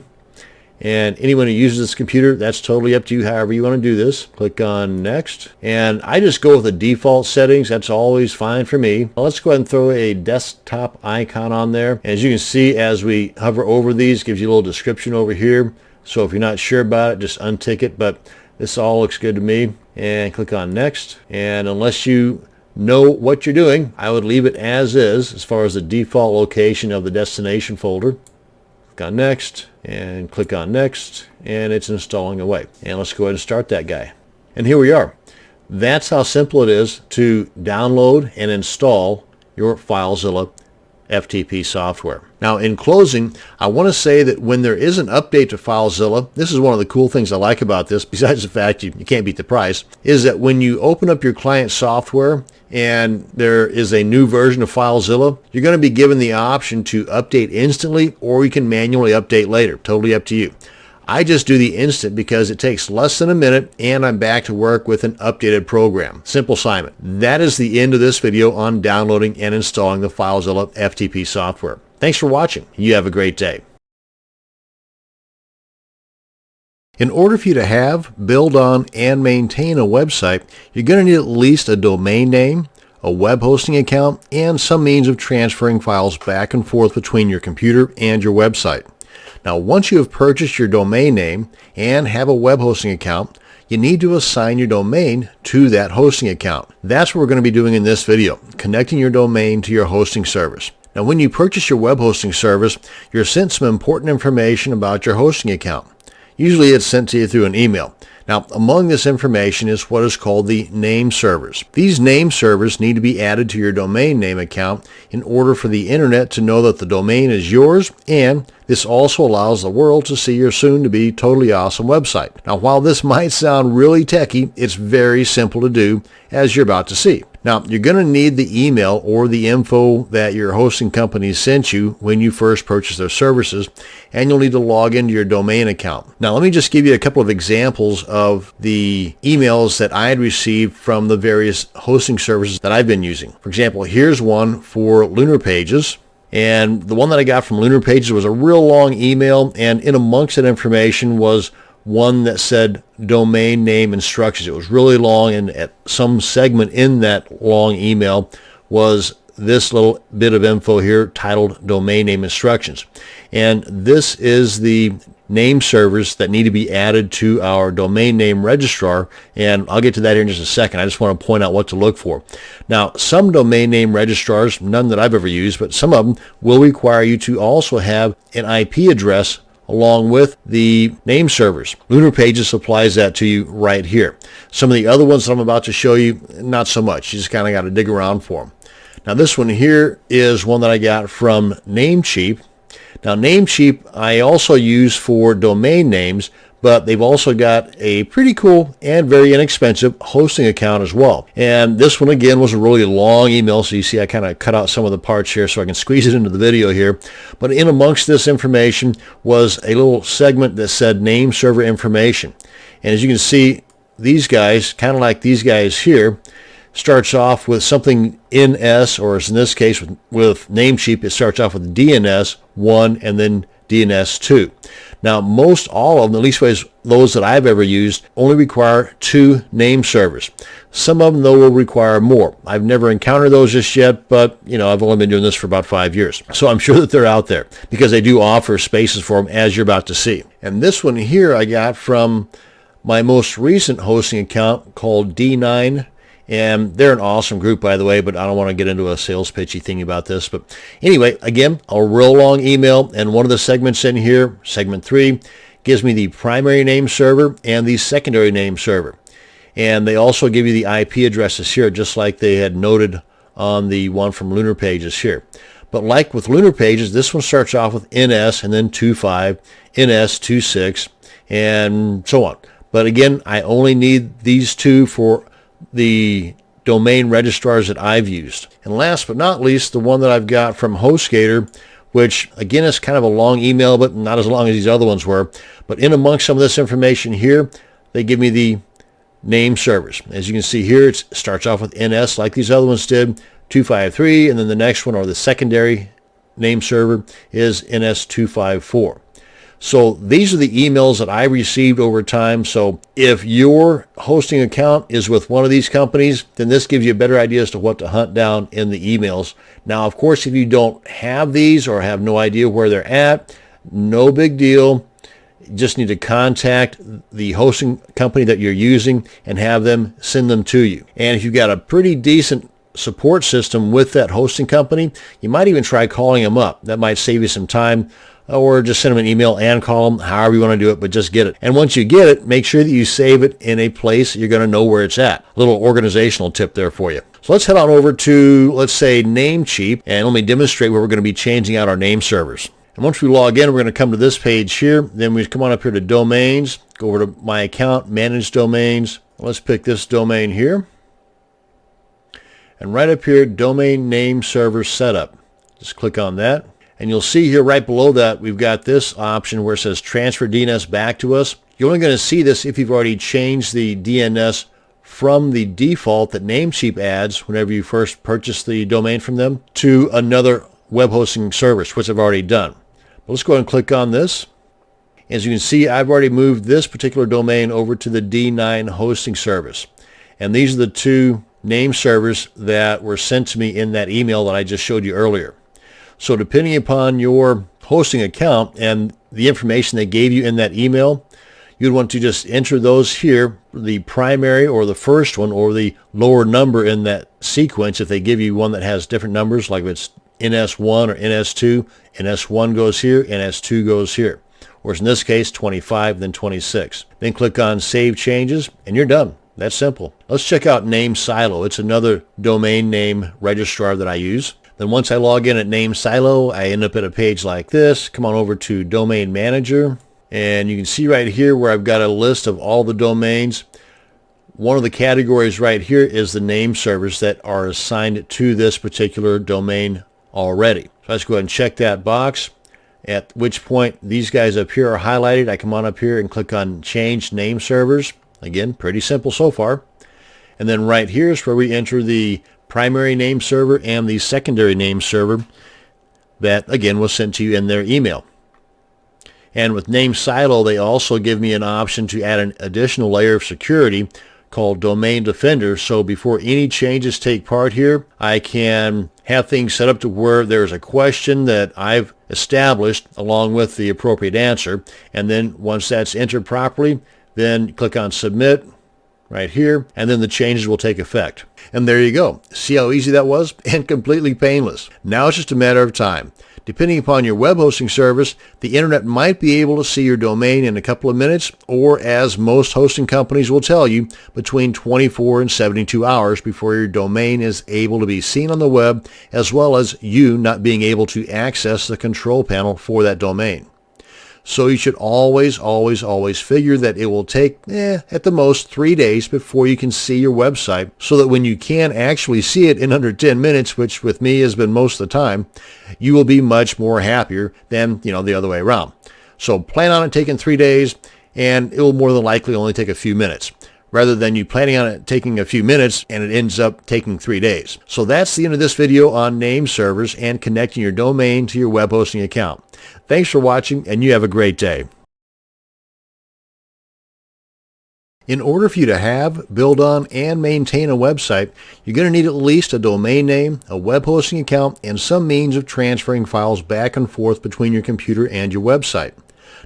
Speaker 1: And anyone who uses this computer, that's totally up to you, however you want to do this. Click on next. And I just go with the default settings. That's always fine for me. Now let's go ahead and throw a desktop icon on there. And as you can see, as we hover over these, it gives you a little description over here. So if you're not sure about it, just untick it. But this all looks good to me. And click on next. And unless you know what you're doing, I would leave it as far as the default location of the destination folder. Click on next and click on next, and it's installing away. And let's go ahead and start that guy. And here we are. That's how simple it is to download and install your FileZilla FTP software. Now in closing, I want to say that when there is an update to FileZilla, this is one of the cool things I like about this, besides the fact you can't beat the price, is that when you open up your client software and there is a new version of FileZilla, you're going to be given the option to update instantly, or you can manually update later. Totally up to you. I just do the instant because it takes less than a minute and I'm back to work with an updated program. Simple assignment. That is the end of this video on downloading and installing the FileZilla FTP software. Thanks for watching. You have a great day. In order for you to have, build on, and maintain a website, you're going to need at least a domain name, a web hosting account, and some means of transferring files back and forth between your computer and your website. Now, once you have purchased your domain name and have a web hosting account, you need to assign your domain to that hosting account. That's what we're going to be doing in this video, connecting your domain to your hosting service. Now, when you purchase your web hosting service, you're sent some important information about your hosting account. Usually it's sent to you through an email. Now, among this information is what is called the name servers. These name servers need to be added to your domain name account in order for the internet to know that the domain is yours, and this also allows the world to see your soon-to-be totally awesome website. Now, while this might sound really techy, it's very simple to do, as you're about to see. Now, you're going to need the email or the info that your hosting company sent you when you first purchased their services, and you'll need to log into your domain account. Now, let me just give you a couple of examples of the emails that I had received from the various hosting services that I've been using. For example, here's one for Lunar Pages. And the one that I got from Lunar Pages was a real long email, and in amongst that information was one that said domain name instructions. It was really long, and at some segment in that long email was this little bit of info here titled domain name instructions. And this is the name servers that need to be added to our domain name registrar, and I'll get to that here in just a second. I just want to point out what to look for. Now, some domain name registrars, none that I've ever used, but some of them will require you to also have an IP address along with the name servers. Lunar Pages supplies that to you right here. Some of the other ones that I'm about to show you, not so much. You just kind of got to dig around for them. Now, this one here is one that I got from Namecheap. Now, Namecheap I also use for domain names, but they've also got a pretty cool and very inexpensive hosting account as well. And this one, again, was a really long email, so you see I kind of cut out some of the parts here so I can squeeze it into the video here. But in amongst this information was a little segment that said name server information. And as you can see, these guys, kind of like these guys here, starts off with something NS, or as in this case with Namecheap, it starts off with DNS 1 and then DNS 2. Now, most all of them, at least those that I've ever used, only require 2 name servers. Some of them, though, will require more. I've never encountered those just yet, but, I've only been doing this for about 5 years. So I'm sure that they're out there because they do offer spaces for them, as you're about to see. And this one here I got from my most recent hosting account called D9. And they're an awesome group, by the way, but I don't want to get into a sales pitchy thing about this. But anyway, again, a real long email, and one of the segments in here, segment 3, gives me the primary name server and the secondary name server. And they also give you the IP addresses here, just like they had noted on the one from Lunar Pages here. But like with Lunar Pages, this one starts off with NS and then 25, NS 26, and so on. But again, I only need these 2 for the domain registrars that I've used. And last but not least, the one that I've got from HostGator, which again is kind of a long email, but not as long as these other ones were. But in amongst some of this information here, they give me the name servers. As you can see here, it starts off with NS like these other ones did, 253, and then the next one, or the secondary name server, is NS 254. So these are the emails that I received over time. So if your hosting account is with one of these companies, then this gives you a better idea as to what to hunt down in the emails. Now, of course, if you don't have these or have no idea where they're at, no big deal. You just need to contact the hosting company that you're using and have them send them to you. And if you've got a pretty decent support system with that hosting company, you might even try calling them up. That might save you some time. Or just send them an email and call them, however you want to do it, but just get it. And once you get it, make sure that you save it in a place you're going to know where it's at. A little organizational tip there for you. So let's head on over to, let's say, Namecheap, and let me demonstrate where we're going to be changing out our name servers. And once we log in, we're going to come to this page here. Then we come on up here to Domains, go over to My Account, Manage Domains. Let's pick this domain here. And right up here, Domain Name Server Setup. Just click on that. And you'll see here right below that we've got this option where it says transfer DNS back to us. You're only going to see this if you've already changed the DNS from the default that Namecheap adds whenever you first purchase the domain from them to another web hosting service, which I've already done. But let's go ahead and click on this. As you can see, I've already moved this particular domain over to the D9 hosting service. And these are the 2 name servers that were sent to me in that email that I just showed you earlier. So depending upon your hosting account and the information they gave you in that email, you'd want to just enter those here, the primary or the first one or the lower number in that sequence. If they give you one that has different numbers, like if it's NS1 or NS2, NS1 goes here, NS2 goes here. Or in this case, 25, then 26. Then click on Save Changes, and you're done. That's simple. Let's check out NameSilo. It's another domain name registrar that I use. Then once I log in at NameSilo, I end up at a page like this. Come on over to Domain Manager, and you can see right here where I've got a list of all the domains. One of the categories right here is the name servers that are assigned to this particular domain already. So let's go ahead and check that box, at which point these guys up here are highlighted. I come on up here and click on Change Name Servers. Again, pretty simple so far. And then right here is where we enter the primary name server and the secondary name server that, again, was sent to you in their email. And with NameSilo, they also give me an option to add an additional layer of security called Domain Defender. So before any changes take part here, I can have things set up to where there's a question that I've established along with the appropriate answer. And then once that's entered properly, then click on Submit right here, and then the changes will take effect. And there you go. See how easy that was? And completely painless. Now it's just a matter of time. Depending upon your web hosting service, the internet might be able to see your domain in a couple of minutes, or as most hosting companies will tell you, between 24 and 72 hours before your domain is able to be seen on the web, as well as you not being able to access the control panel for that domain. So you should always figure that it will take, at the most 3 days before you can see your website, so that when you can actually see it in under 10 minutes, which with me has been most of the time, you will be much more happier than, the other way around. So plan on it taking 3 days, and it will more than likely only take a few minutes, rather than you planning on it taking a few minutes and it ends up taking 3 days. So that's the end of this video on name servers and connecting your domain to your web hosting account. Thanks for watching, and you have a great day. In order for you to have, build on, and maintain a website, you're going to need at least a domain name, a web hosting account, and some means of transferring files back and forth between your computer and your website.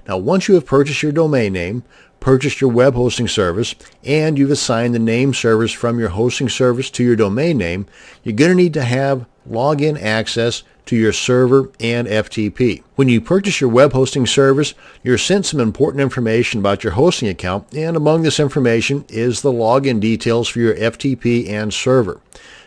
Speaker 1: Now, once you have purchased your domain name, purchased your web hosting service, and you've assigned the name service from your hosting service to your domain name, you're going to need to have login access to your server and FTP. When you purchase your web hosting service, you're sent some important information about your hosting account, and among this information is the login details for your FTP and server.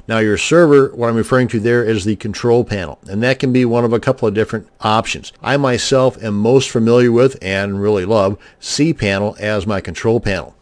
Speaker 1: Now, your server, what I'm referring to there is the control panel, and that can be one of a couple of different options. I myself am most familiar with and really love cPanel as my control panel.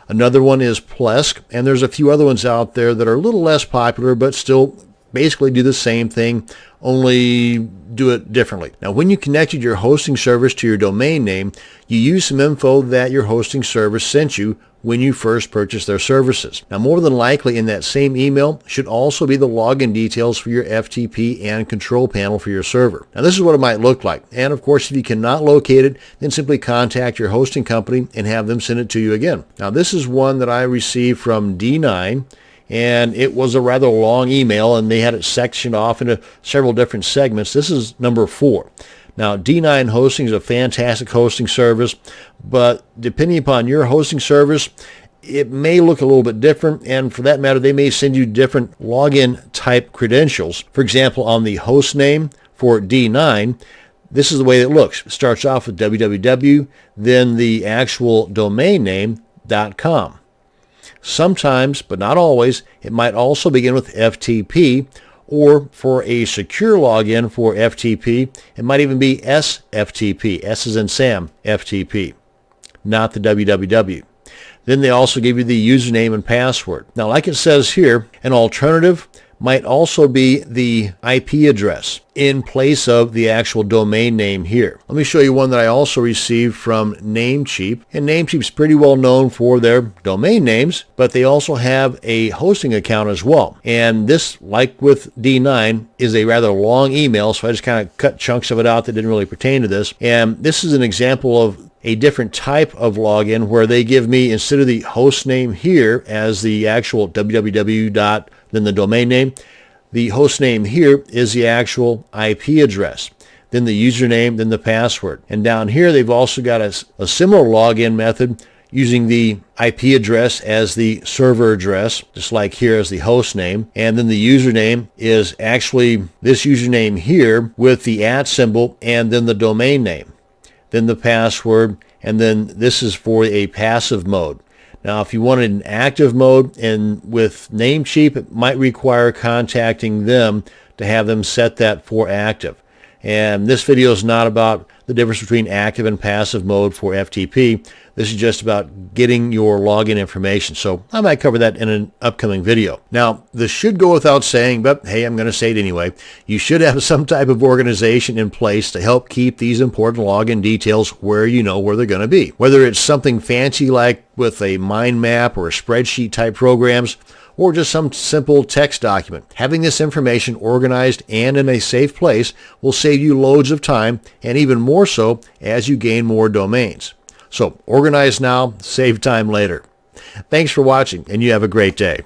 Speaker 1: Another one is Plesk, and there's a few other ones out there that are a little less popular but still basically do the same thing, only do it differently. Now, when you connected your hosting service to your domain name, you use some info that your hosting service sent you when you first purchased their services. Now, more than likely in that same email should also be the login details for your FTP and control panel for your server. Now, this is what it might look like. And of course, if you cannot locate it, then simply contact your hosting company and have them send it to you again. Now, this is one that I received from D9. And it was a rather long email, and they had it sectioned off into several different segments. This is number 4. Now, D9 Hosting is a fantastic hosting service, but depending upon your hosting service, it may look a little bit different, and for that matter, they may send you different login type credentials. For example, on the host name for D9, this is the way it looks. It starts off with www, then the actual domain name .com. Sometimes, but not always, it might also begin with FTP, or for a secure login for FTP, it might even be SFTP, S as in Sam, FTP, not the www. Then they also give you the username and password. Now, like it says here, an alternative might also be the IP address in place of the actual domain name here. Let me show you one that I also received from Namecheap. And Namecheap's pretty well known for their domain names, but they also have a hosting account as well. And this, like with D9, is a rather long email, so I just kind of cut chunks of it out that didn't really pertain to this. And this is an example of a different type of login where they give me, instead of the host name here as the actual www. Then the domain name, the host name here is the actual IP address, then the username, then the password. And down here they've also got a similar login method using the IP address as the server address, just like here as the host name. And then the username is actually this username here with the @ symbol and then the domain name, then the password, and then this is for a passive mode. Now, if you wanted an active mode, and with Namecheap, it might require contacting them to have them set that for active. And this video is not about the difference between active and passive mode for FTP. This is just about getting your login information. So I might cover that in an upcoming video. Now, this should go without saying, but hey, I'm going to say it anyway. You should have some type of organization in place to help keep these important login details where you know where they're going to be. Whether it's something fancy like with a mind map or a spreadsheet type programs, or just some simple text document. Having this information organized and in a safe place will save you loads of time, and even more so as you gain more domains. So organize now, save time later. Thanks for watching, and you have a great day.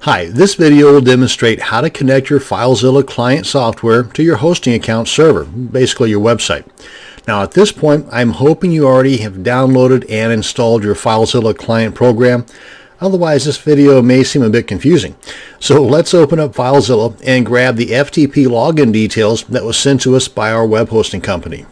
Speaker 1: Hi, this video will demonstrate how to connect your FileZilla client software to your hosting account server, basically your website. Now at this point, I'm hoping you already have downloaded and installed your FileZilla client program. Otherwise, this video may seem a bit confusing. So let's open up FileZilla and grab the FTP login details that was sent to us by our web hosting company.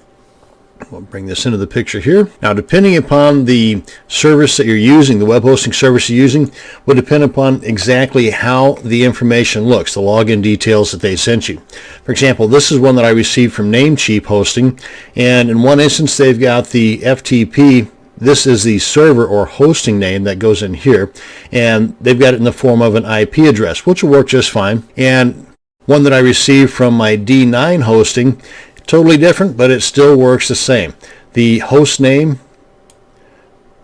Speaker 1: We'll bring this into the picture here. Now, depending upon the service that you're using, the web hosting service you're using, will depend upon exactly how the information looks, the login details that they sent you. For example, this is one that I received from Namecheap Hosting, and in one instance they've got the FTP. This is the server or hosting name that goes in here, and they've got it in the form of an IP address, which will work just fine. And one that I received from my D9 Hosting, totally different, but it still works the same. The host name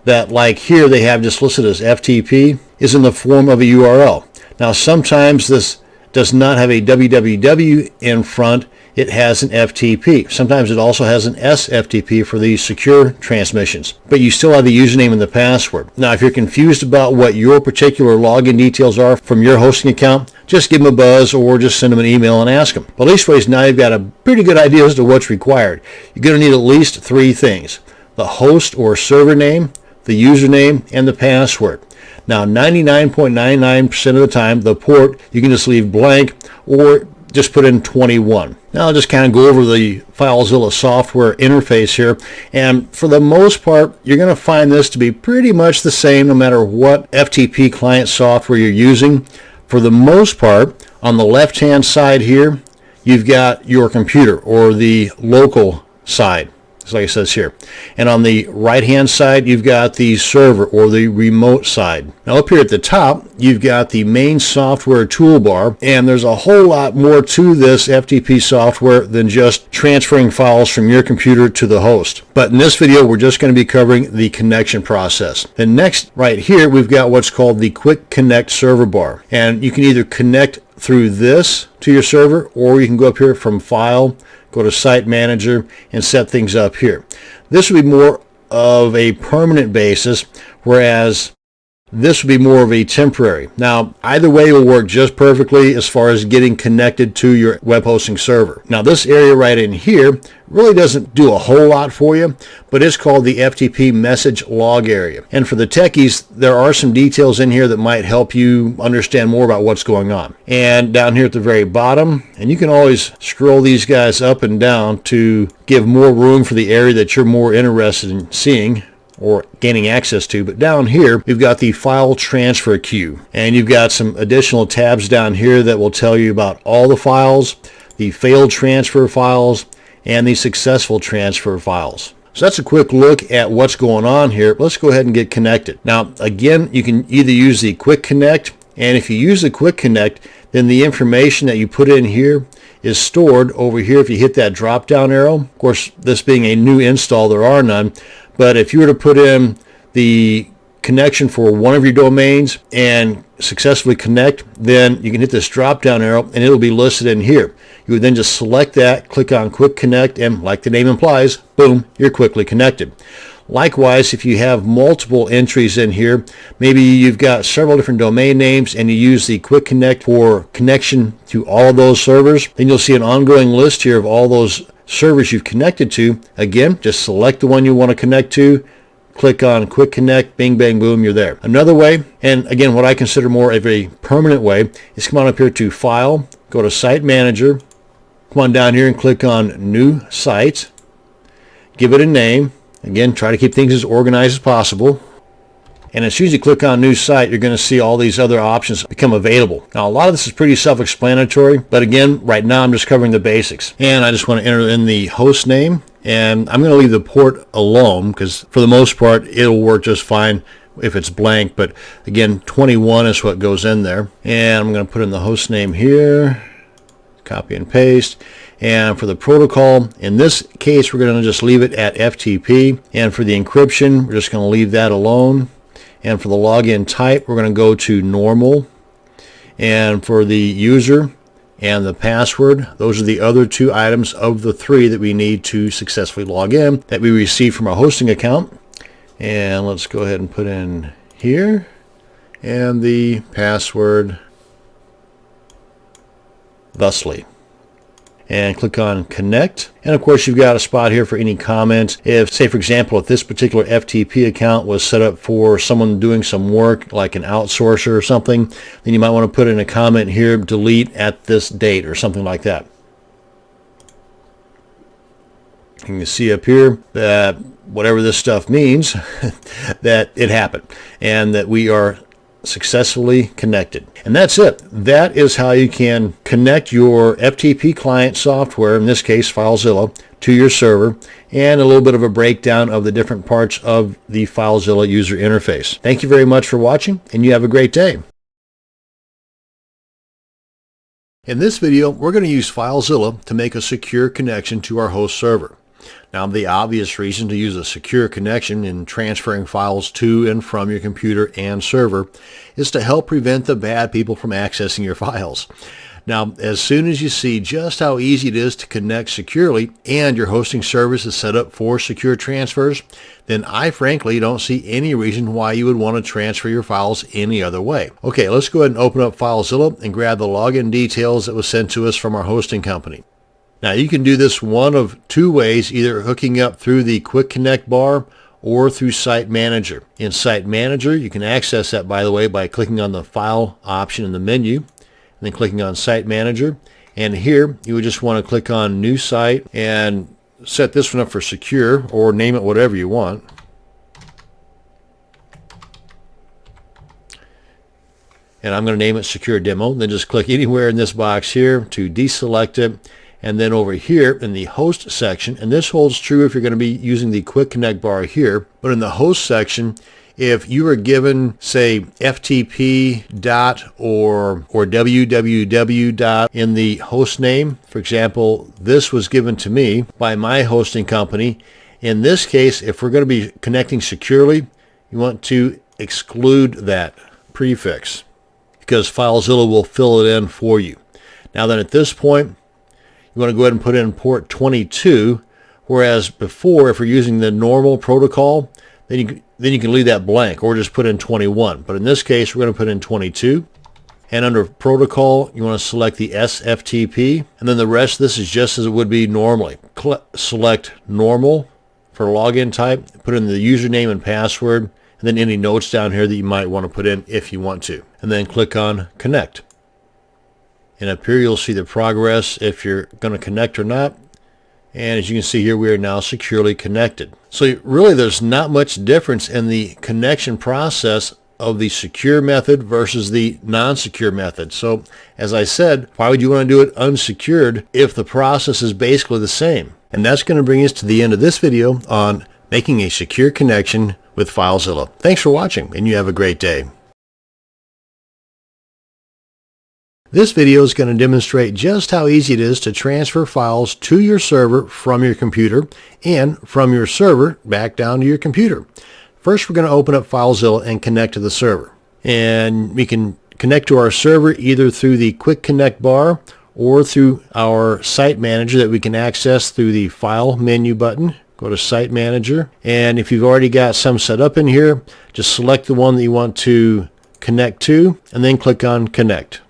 Speaker 1: that, like here, they have just listed as FTP is in the form of a URL. Now, sometimes this does not have a www in front. it has an FTP. Sometimes it also has an SFTP for the secure transmissions, but you still have the username and the password. Now, if you're confused about what your particular login details are from your hosting account, just give them a buzz or just send them an email and ask them. But leastways, now you've got a pretty good idea as to what's required. You're going to need at least 3 things: the host or server name, the username, and the password. Now, 99.99% of the time, the port you can just leave blank or just put in 21. Now I'll just kind of go over the FileZilla software interface here, and for the most part you're going to find this to be pretty much the same no matter what FTP client software you're using. For the most part, on the left hand side here you've got your computer or the local side, like it says here, and on the right hand side you've got the server or the remote side. Now up here at the top you've got the main software toolbar, and there's a whole lot more to this FTP software than just transferring files from your computer to the host. But in this video we're just going to be covering the connection process. Then next right here we've got what's called the Quick Connect server bar, and you can either connect through this to your server or you can go up here from File, go to Site Manager, and set things up here. This would be more of a permanent basis, whereas this would be more of a temporary. Now, either way will work just perfectly as far as getting connected to your web hosting server. Now, this area right in here really doesn't do a whole lot for you, but it's called the FTP message log area. And for the techies, there are some details in here that might help you understand more about what's going on. And down here at the very bottom, and you can always scroll these guys up and down to give more room for the area that you're more interested in seeing or gaining access to. But down here we've got the file transfer queue, and you've got some additional tabs down here that will tell you about all the files, the failed transfer files, and the successful transfer files. So that's a quick look at what's going on here. Let's go ahead and get connected. Now again, you can either use the Quick Connect, and if you use the Quick Connect, then the information that you put in here is stored over here if you hit that drop down arrow. Of course, this being a new install, there are none. But if you were to put in the connection for one of your domains and successfully connect, then you can hit this drop down arrow and it'll be listed in here. You would then just select that, click on Quick Connect, and like the name implies, boom, you're quickly connected. Likewise, if you have multiple entries in here, maybe you've got several different domain names and you use the Quick Connect for connection to all of those servers, then you'll see an ongoing list here of all those servers you've connected to. Again, just select the one you want to connect to, click on Quick Connect, bing, bang, boom, you're there. Another way, and again, what I consider more of a permanent way, is come on up here to File, go to Site Manager, come on down here and click on New Site, give it a name. Again, try to keep things as organized as possible. And as soon as you click on New Site, you're going to see all these other options become available. Now, a lot of this is pretty self-explanatory, but again, right now I'm just covering the basics. And I just want to enter in the host name, and I'm going to leave the port alone because for the most part, it'll work just fine if it's blank. But again, 21 is what goes in there. And I'm going to put in the host name here, copy and paste. And for the protocol, in this case, we're going to just leave it at FTP. And for the encryption, we're just going to leave that alone. And for the login type, we're going to go to normal. And for the user and the password, those are the other 2 items of the 3 that we need to successfully log in that we receive from our hosting account. And let's go ahead and put in here. And the password thusly. And click on Connect. And of course, you've got a spot here for any comments. If, say for example, if this particular FTP account was set up for someone doing some work like an outsourcer or something, then you might want to put in a comment here, delete at this date or something like that. You can see up here that whatever this stuff means, that it happened and that we are successfully connected. And that's it. That is how you can connect your FTP client software, in this case FileZilla, to your server, and a little bit of a breakdown of the different parts of the FileZilla user interface. Thank you very much for watching, and you have a great day. In this video, we're going to use FileZilla to make a secure connection to our host server. Now, the obvious reason to use a secure connection in transferring files to and from your computer and server is to help prevent the bad people from accessing your files. Now, as soon as you see just how easy it is to connect securely and your hosting service is set up for secure transfers, then I frankly don't see any reason why you would want to transfer your files any other way. Okay, let's go ahead and open up FileZilla and grab the login details that was sent to us from our hosting company. Now, you can do this one of two ways, either hooking up through the Quick Connect bar or through Site Manager. In Site Manager, you can access that, by the way, by clicking on the File option in the menu, and then clicking on Site Manager. And here, you would just want to click on New Site and set this one up for secure, or name it whatever you want. And I'm going to name it Secure Demo. Then just click anywhere in this box here to deselect it. And then over here in the host section, and this holds true if you're going to be using the Quick Connect bar here, but in the host section, if you are given, say, FTP dot or www dot in the host name, for example, this was given to me by my hosting company. In this case, if we're going to be connecting securely, you want to exclude that prefix because FileZilla will fill it in for you. Now then, at this point, you want to go ahead and put in port 22, whereas before, if you're using the normal protocol, then you can leave that blank or just put in 21. But in this case, we're going to put in 22. And under protocol, you want to select the SFTP. And then the rest, this is just as it would be normally. Select normal for login type, put in the username and password, and then any notes down here that you might want to put in if you want to. And then click on connect. And up here, you'll see the progress if you're going to connect or not. And as you can see here, we are now securely connected. So really, there's not much difference in the connection process of the secure method versus the non-secure method. So as I said, why would you want to do it unsecured if the process is basically the same? And that's going to bring us to the end of this video on making a secure connection with FileZilla. Thanks for watching, and you have a great day. This video is going to demonstrate just how easy it is to transfer files to your server from your computer and from your server back down to your computer. First, we're going to open up FileZilla and connect to the server. And we can connect to our server either through the Quick Connect bar or through our Site Manager that we can access through the File menu button. Go to Site Manager. And if you've already got some set up in here, just select the one that you want to connect to and then click on Connect.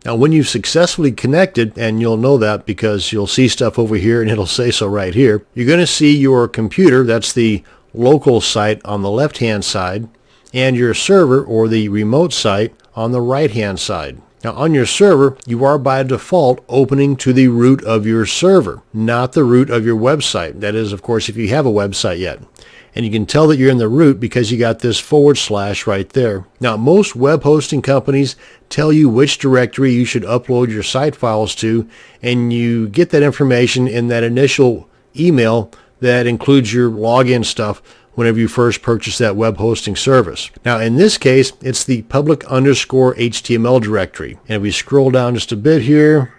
Speaker 1: Now, when you've successfully connected, and you'll know that because you'll see stuff over here and it'll say so right here, you're going to see your computer, that's the local site on the left-hand side, and your server or the remote site on the right-hand side. Now, on your server, you are by default opening to the root of your server, not the root of your website. That is, of course, if you have a website yet. And you can tell that you're in the root because you got this / right there. Now, most web hosting companies tell you which directory you should upload your site files to, and you get that information in that initial email that includes your login stuff whenever you first purchase that web hosting service. Now, in this case, it's the public_HTML directory. And if we scroll down just a bit here,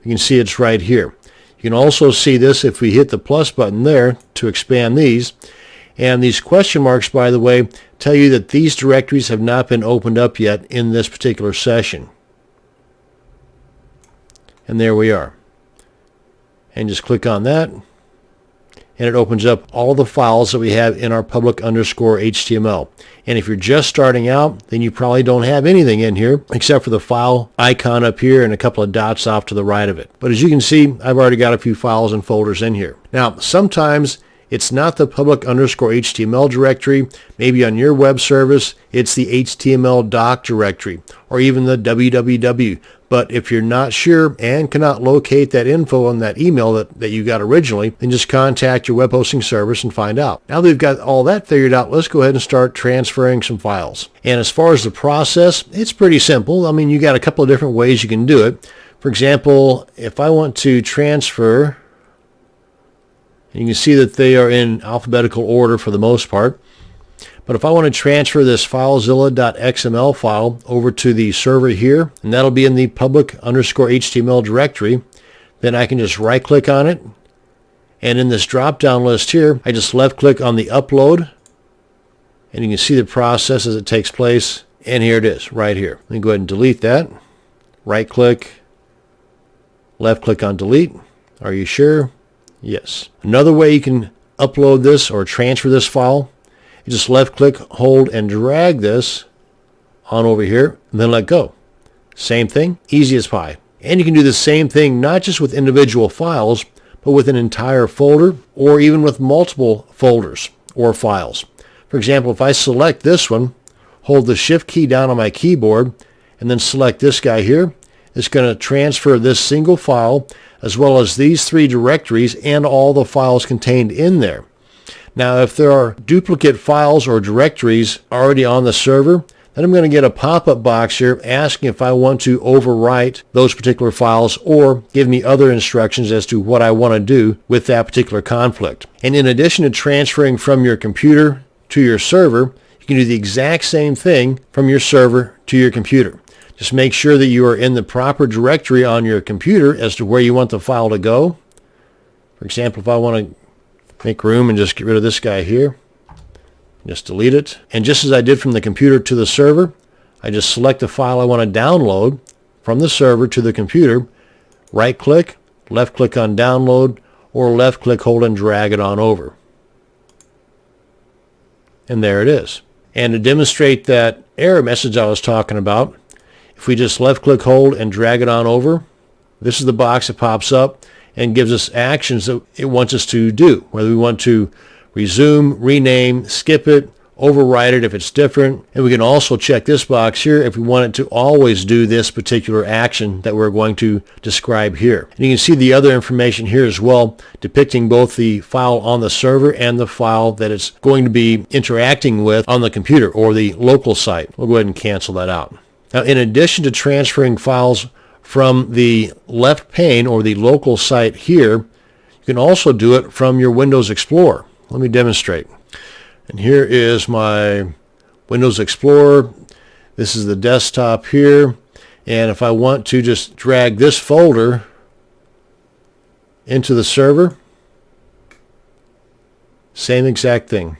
Speaker 1: you can see it's right here. You can also see this if we hit the plus button there to expand these. And these question marks, by the way, tell you that these directories have not been opened up yet in this particular session. And there we are. And just click on that. And it opens up all the files that we have in our public_HTML. And if you're just starting out, then you probably don't have anything in here except for the file icon up here and a couple of dots off to the right of it. But as you can see, I've already got a few files and folders in here. Now, sometimes it's not the public_HTML directory. Maybe on your web service, it's the HTML doc directory or even the www. But if you're not sure and cannot locate that info on that email that you got originally, then just contact your web hosting service and find out. Now that we've got all that figured out, let's go ahead and start transferring some files. And as far as the process, it's pretty simple. I mean, you got a couple of different ways you can do it. For example, if I want to transfer, you can see that they are in alphabetical order for the most part. But if I want to transfer this FileZilla.xml file over to the server here, and that'll be in the public_HTML directory, then I can just right click on it. And in this drop down list here, I just left click on the upload. And you can see the process as it takes place. And here it is right here. Let me go ahead and delete that. right click, left click on delete. Are you sure? Yes. Another way you can upload this or transfer this file, you just left click, hold, and drag this on over here, and then let go. Same thing, easy as pie. And you can do the same thing not just with individual files, but with an entire folder or even with multiple folders or files. For example, if I select this one, hold the shift key down on my keyboard, and then select this guy here, it's going to transfer this single file as well as these 3 directories and all the files contained in there. Now, if there are duplicate files or directories already on the server, then I'm going to get a pop-up box here asking if I want to overwrite those particular files or give me other instructions as to what I want to do with that particular conflict. And in addition to transferring from your computer to your server, you can do the exact same thing from your server to your computer. Just make sure that you are in the proper directory on your computer as to where you want the file to go. For example, if I want to make room and just get rid of this guy here, just delete it. And just as I did from the computer to the server, I just select the file I want to download from the server to the computer, right click, left click on download, or left click, hold, and drag it on over. And there it is. And to demonstrate that error message I was talking about, if we just left click, hold, and drag it on over, this is the box that pops up and gives us actions that it wants us to do, whether we want to resume, rename, skip it, overwrite it if it's different. And we can also check this box here if we want it to always do this particular action that we're going to describe here. And you can see the other information here as well, depicting both the file on the server and the file that it's going to be interacting with on the computer or the local site. We'll go ahead and cancel that out. Now, in addition to transferring files from the left pane or the local site here, you can also do it from your Windows Explorer. Let me demonstrate. And here is my Windows Explorer. This is the desktop here. And if I want to just drag this folder into the server, same exact thing.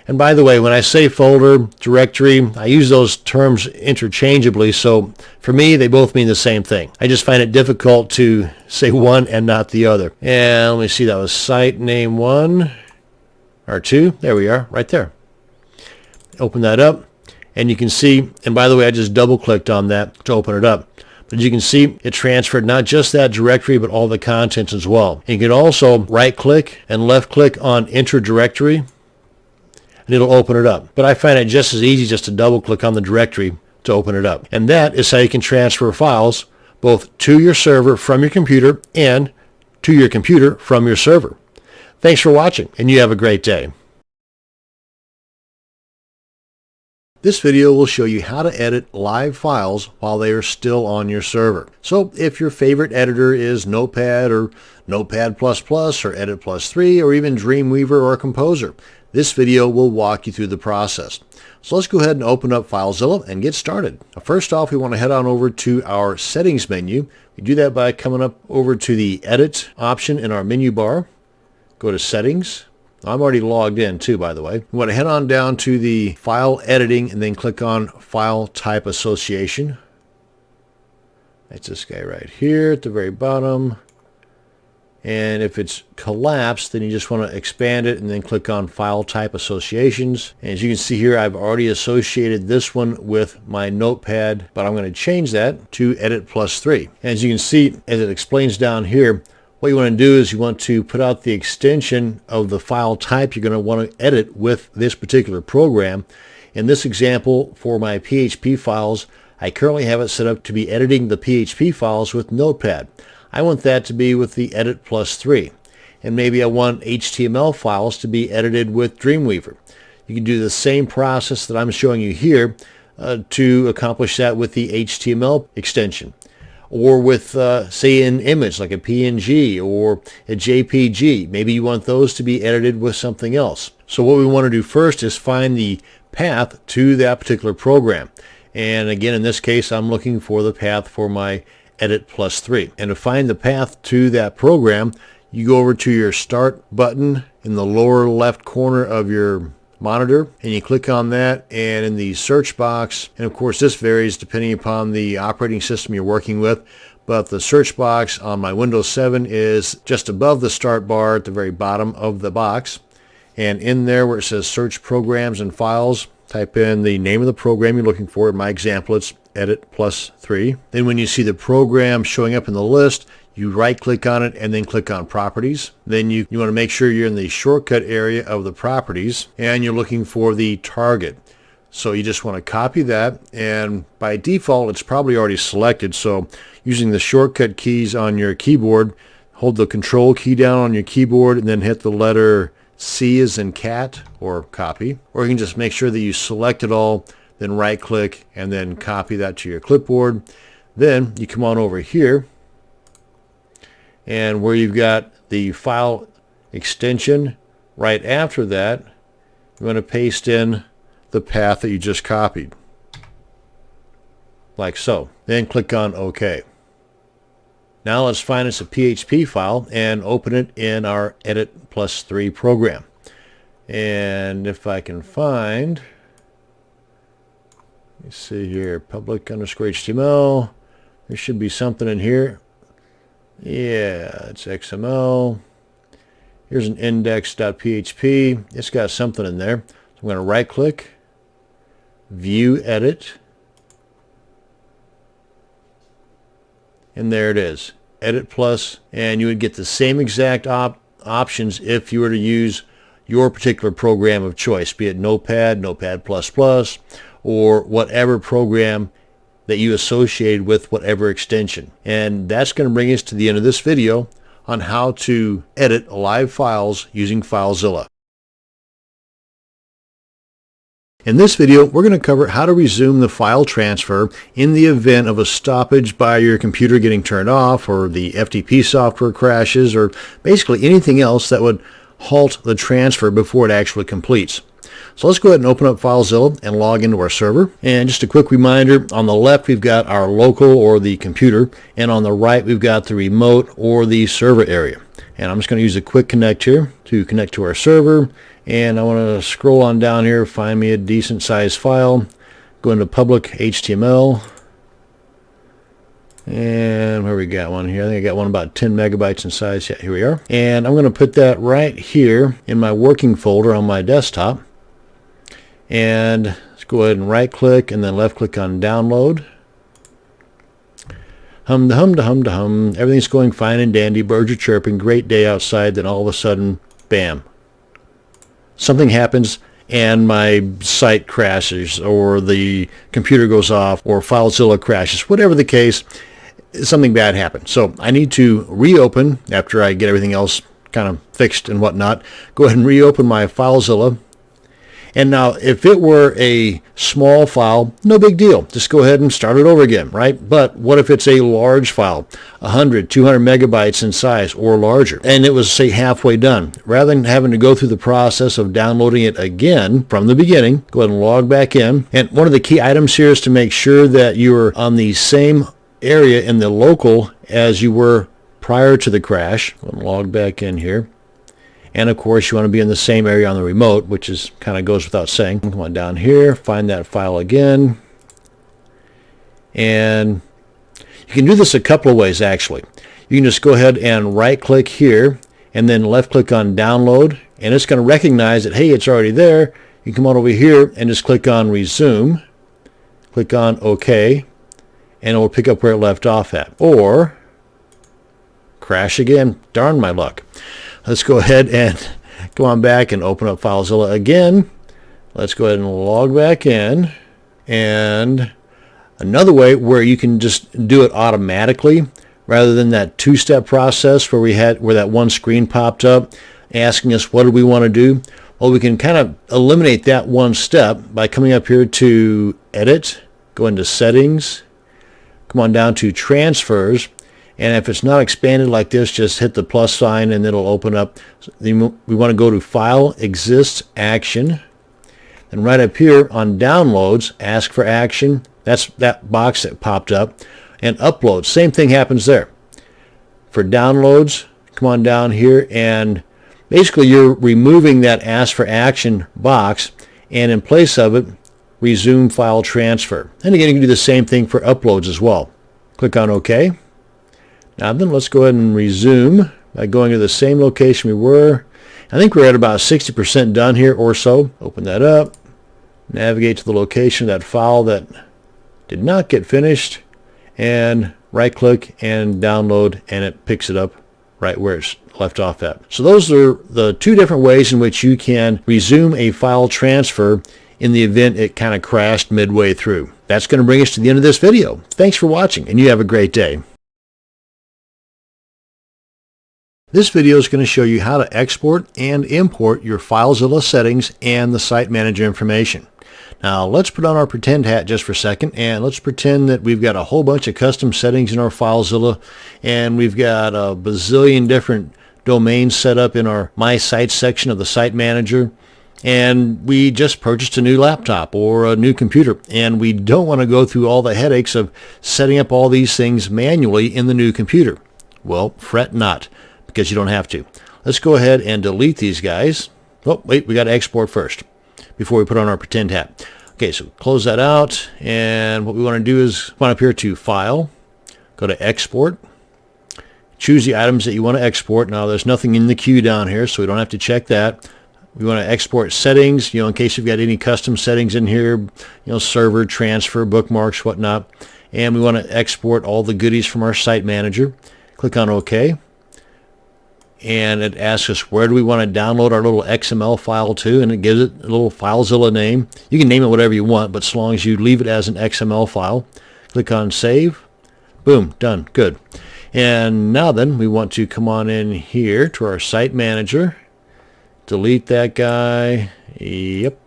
Speaker 1: And by the way, when I say folder, directory, I use those terms interchangeably, so for me, they both mean the same thing. I just find it difficult to say one and not the other. And let me see, that was site name 1 or 2. There we are, right there. Open that up, and you can see, and by the way, I just double-clicked on that to open it up. But as you can see, it transferred not just that directory, but all the contents as well. And you can also right-click and left-click on Enter Directory, and it'll open it up. But I find it just as easy just to double-click on the directory to open it up. And that is how you can transfer files both to your server from your computer and to your computer from your server. Thanks for watching, and you have a great day. This video will show you how to edit live files while they are still on your server. So if your favorite editor is Notepad or Notepad++ or Edit+ 3 or even Dreamweaver or Composer, this video will walk you through the process. So let's go ahead and open up FileZilla and get started. First off, we want to head on over to our settings menu. We do that by coming up over to the Edit option in our menu bar. Go to Settings. I'm already logged in too, by the way. We want to head on down to the File Editing and then click on File Type Association. That's this guy right here at the very bottom. And if it's collapsed, then you just want to expand it and then click on File Type Associations. And as you can see here, I've already associated this one with my Notepad, but I'm going to change that to Edit+ 3. And as you can see, as it explains down here, what you want to do is you want to put out the extension of the file type you're going to want to edit with this particular program. In this example, for my PHP files, I currently have it set up to be editing the PHP files with Notepad. I want that to be with the Edit+ 3. And maybe I want HTML files to be edited with Dreamweaver. You can do the same process that I'm showing you here to accomplish that with the HTML extension. Or with, say, an image like a PNG or a JPG. Maybe you want those to be edited with something else. So what we want to do first is find the path to that particular program. And again, in this case, I'm looking for the path for my Edit+ 3. And to find the path to that program, you go over to your Start button in the lower left corner of your monitor, and you click on that, and in the search box, and of course this varies depending upon the operating system you're working with, but the search box on my Windows 7 is just above the start bar at the very bottom of the box. And in there where it says search programs and files, type in the name of the program you're looking for. In my example, it's Edit Plus 3. Then when you see the program showing up in the list, you right click on it and then click on properties. Then you want to make sure you're in the shortcut area of the properties and you're looking for the target. So you just want to copy that, and by default it's probably already selected. So using the shortcut keys on your keyboard, hold the control key down on your keyboard and then hit the letter C as in cat or copy. Or you can just make sure that you select it all, then right click and then copy that to your clipboard. Then you come on over here, and where you've got the file extension, right after that you want to paste in the path that you just copied, like so. Then click on OK. Now let's find us a PHP file and open it in our Edit Plus 3 program. And if I can find, let's see here, public_HTML, there should be something in here. Yeah, it's XML. Here's an index.php. It's got something in there. So I'm going to right click, View Edit, and there it is, Edit Plus, and you would get the same exact options if you were to use your particular program of choice, be it Notepad, Notepad++, or whatever program that you associated with whatever extension. And that's going to bring us to the end of this video on how to edit live files using FileZilla. In this video, we're going to cover how to resume the file transfer in the event of a stoppage by your computer getting turned off, or the FTP software crashes, or basically anything else that would halt the transfer before it actually completes. So let's go ahead and open up FileZilla and log into our server. And just a quick reminder, on the left we've got our local or the computer, and on the right we've got the remote or the server area. And I'm just going to use a quick connect here to connect to our server. And I want to scroll on down here, find me a decent sized file, go into public HTML, and where we got one here, I think I got one about 10 megabytes in size. Yeah, here we are. And I'm going to put that right here in my working folder on my desktop. And let's go ahead and right click and then left click on download. Hum da hum da hum da hum. Everything's going fine and dandy, birds are chirping, great day outside. Then all of a sudden, bam, something happens and my site crashes, or the computer goes off, or FileZilla crashes. Whatever the case, something bad happened. So I need to reopen after I get everything else kind of fixed and whatnot. Go ahead and reopen my FileZilla. And now if it were a small file, no big deal. Just go ahead and start it over again, right? But what if it's a large file, 100, 200 megabytes in size or larger, and it was, say, halfway done? Rather than having to go through the process of downloading it again from the beginning, go ahead and log back in. And one of the key items here is to make sure that you're on the same area in the local as you were prior to the crash. Go ahead and log back in here. And of course you want to be in the same area on the remote, which is kind of goes without saying. Come on down here, find that file again. And you can do this a couple of ways actually. You can just go ahead and right click here and then left click on download, and it's going to recognize that, hey, it's already there. You come on over here and just click on resume. Click on OK, and it will pick up where it left off at. Or crash again. Darn my luck. Let's go ahead and go on back and open up FileZilla again. Let's go ahead and log back in. And another way where you can just do it automatically rather than that two-step process where that one screen popped up asking us what do we want to do. Well, we can kind of eliminate that one step by coming up here to Edit, go into Settings, come on down to Transfers. And if it's not expanded like this, just hit the plus sign and it'll open up. We want to go to File, Exists, Action. And right up here on Downloads, Ask for Action. That's that box that popped up. And Uploads, same thing happens there. For downloads, come on down here and Basically, you're removing that Ask for Action box, and in place of it, Resume File Transfer. And again, you can do the same thing for uploads as well. Click on OK. Now then, let's go ahead and resume by going to the same location we were. I think we're at about 60% done here or so. Open that up. Navigate to the location of that file that did not get finished, and right click and download, and it picks it up right where it's left off at. So those are the two different ways in which you can resume a file transfer in the event it kind of crashed midway through. That's going to bring us to the end of this video. Thanks for watching, and you have a great day. This video is going to show you how to export and import your FileZilla settings and the Site Manager information. Now let's put on our pretend hat just for a second, and let's pretend that we've got a whole bunch of custom settings in our FileZilla, and we've got a bazillion different domains set up in our My Sites section of the Site Manager, and we just purchased a new laptop or a new computer, and we don't want to go through all the headaches of setting up all these things manually in the new computer. Well, fret not, because you don't have to. Let's go ahead and delete these guys. Oh, wait, we got to export first before we put on our pretend hat. Okay, so close that out, and what we want to do is come up here to File, go to Export, choose the items that you want to export. Now there's nothing in the queue down here, so we don't have to check that. We want to export settings, in case you've got any custom settings in here, server, transfer, bookmarks, whatnot. And we want to export all the goodies from our Site Manager. Click on OK. And it asks us where do we want to download our little XML file to, and it gives it a little FileZilla name. You can name it whatever you want, but as long as you leave it as an XML file. Click on Save. Boom, done, good. And now then, we want to come on in here to our Site Manager, delete that guy, yep,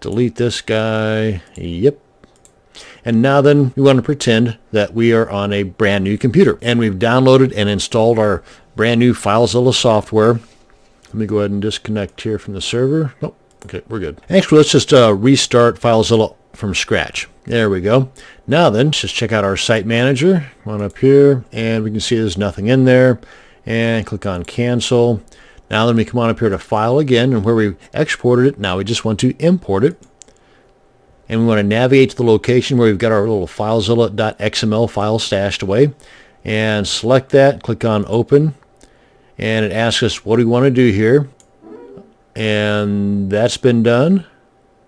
Speaker 1: delete this guy, yep. And now then, we want to pretend that we are on a brand new computer, and we've downloaded and installed our brand new FileZilla software. Let me go ahead and disconnect here from the server. Oh, okay, we're good. Actually, let's just restart FileZilla from scratch. There we go. Now then, let's just check out our Site Manager. Come on up here, and we can see there's nothing in there. And click on Cancel. Now then, we come on up here to File again, and where we exported it, now we just want to import it. And we want to navigate to the location where we've got our little FileZilla.xml file stashed away. And select that, click on Open. And it asks us what do we want to do here. And that's been done.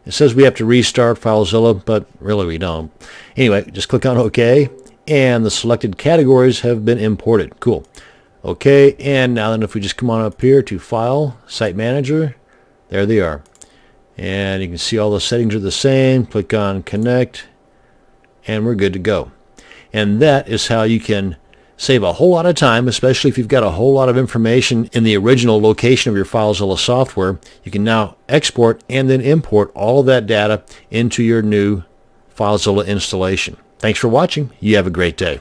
Speaker 1: It says we have to restart FileZilla, but really we don't. Anyway, just click on OK. And the selected categories have been imported. Cool. OK, and now then if we just come on up here to File, Site Manager, there they are. And you can see all the settings are the same. Click on Connect, and we're good to go. And that is how you can save a whole lot of time, especially if you've got a whole lot of information in the original location of your FileZilla software. You can now export and then import all of that data into your new FileZilla installation. Thanks for watching. You have a great day.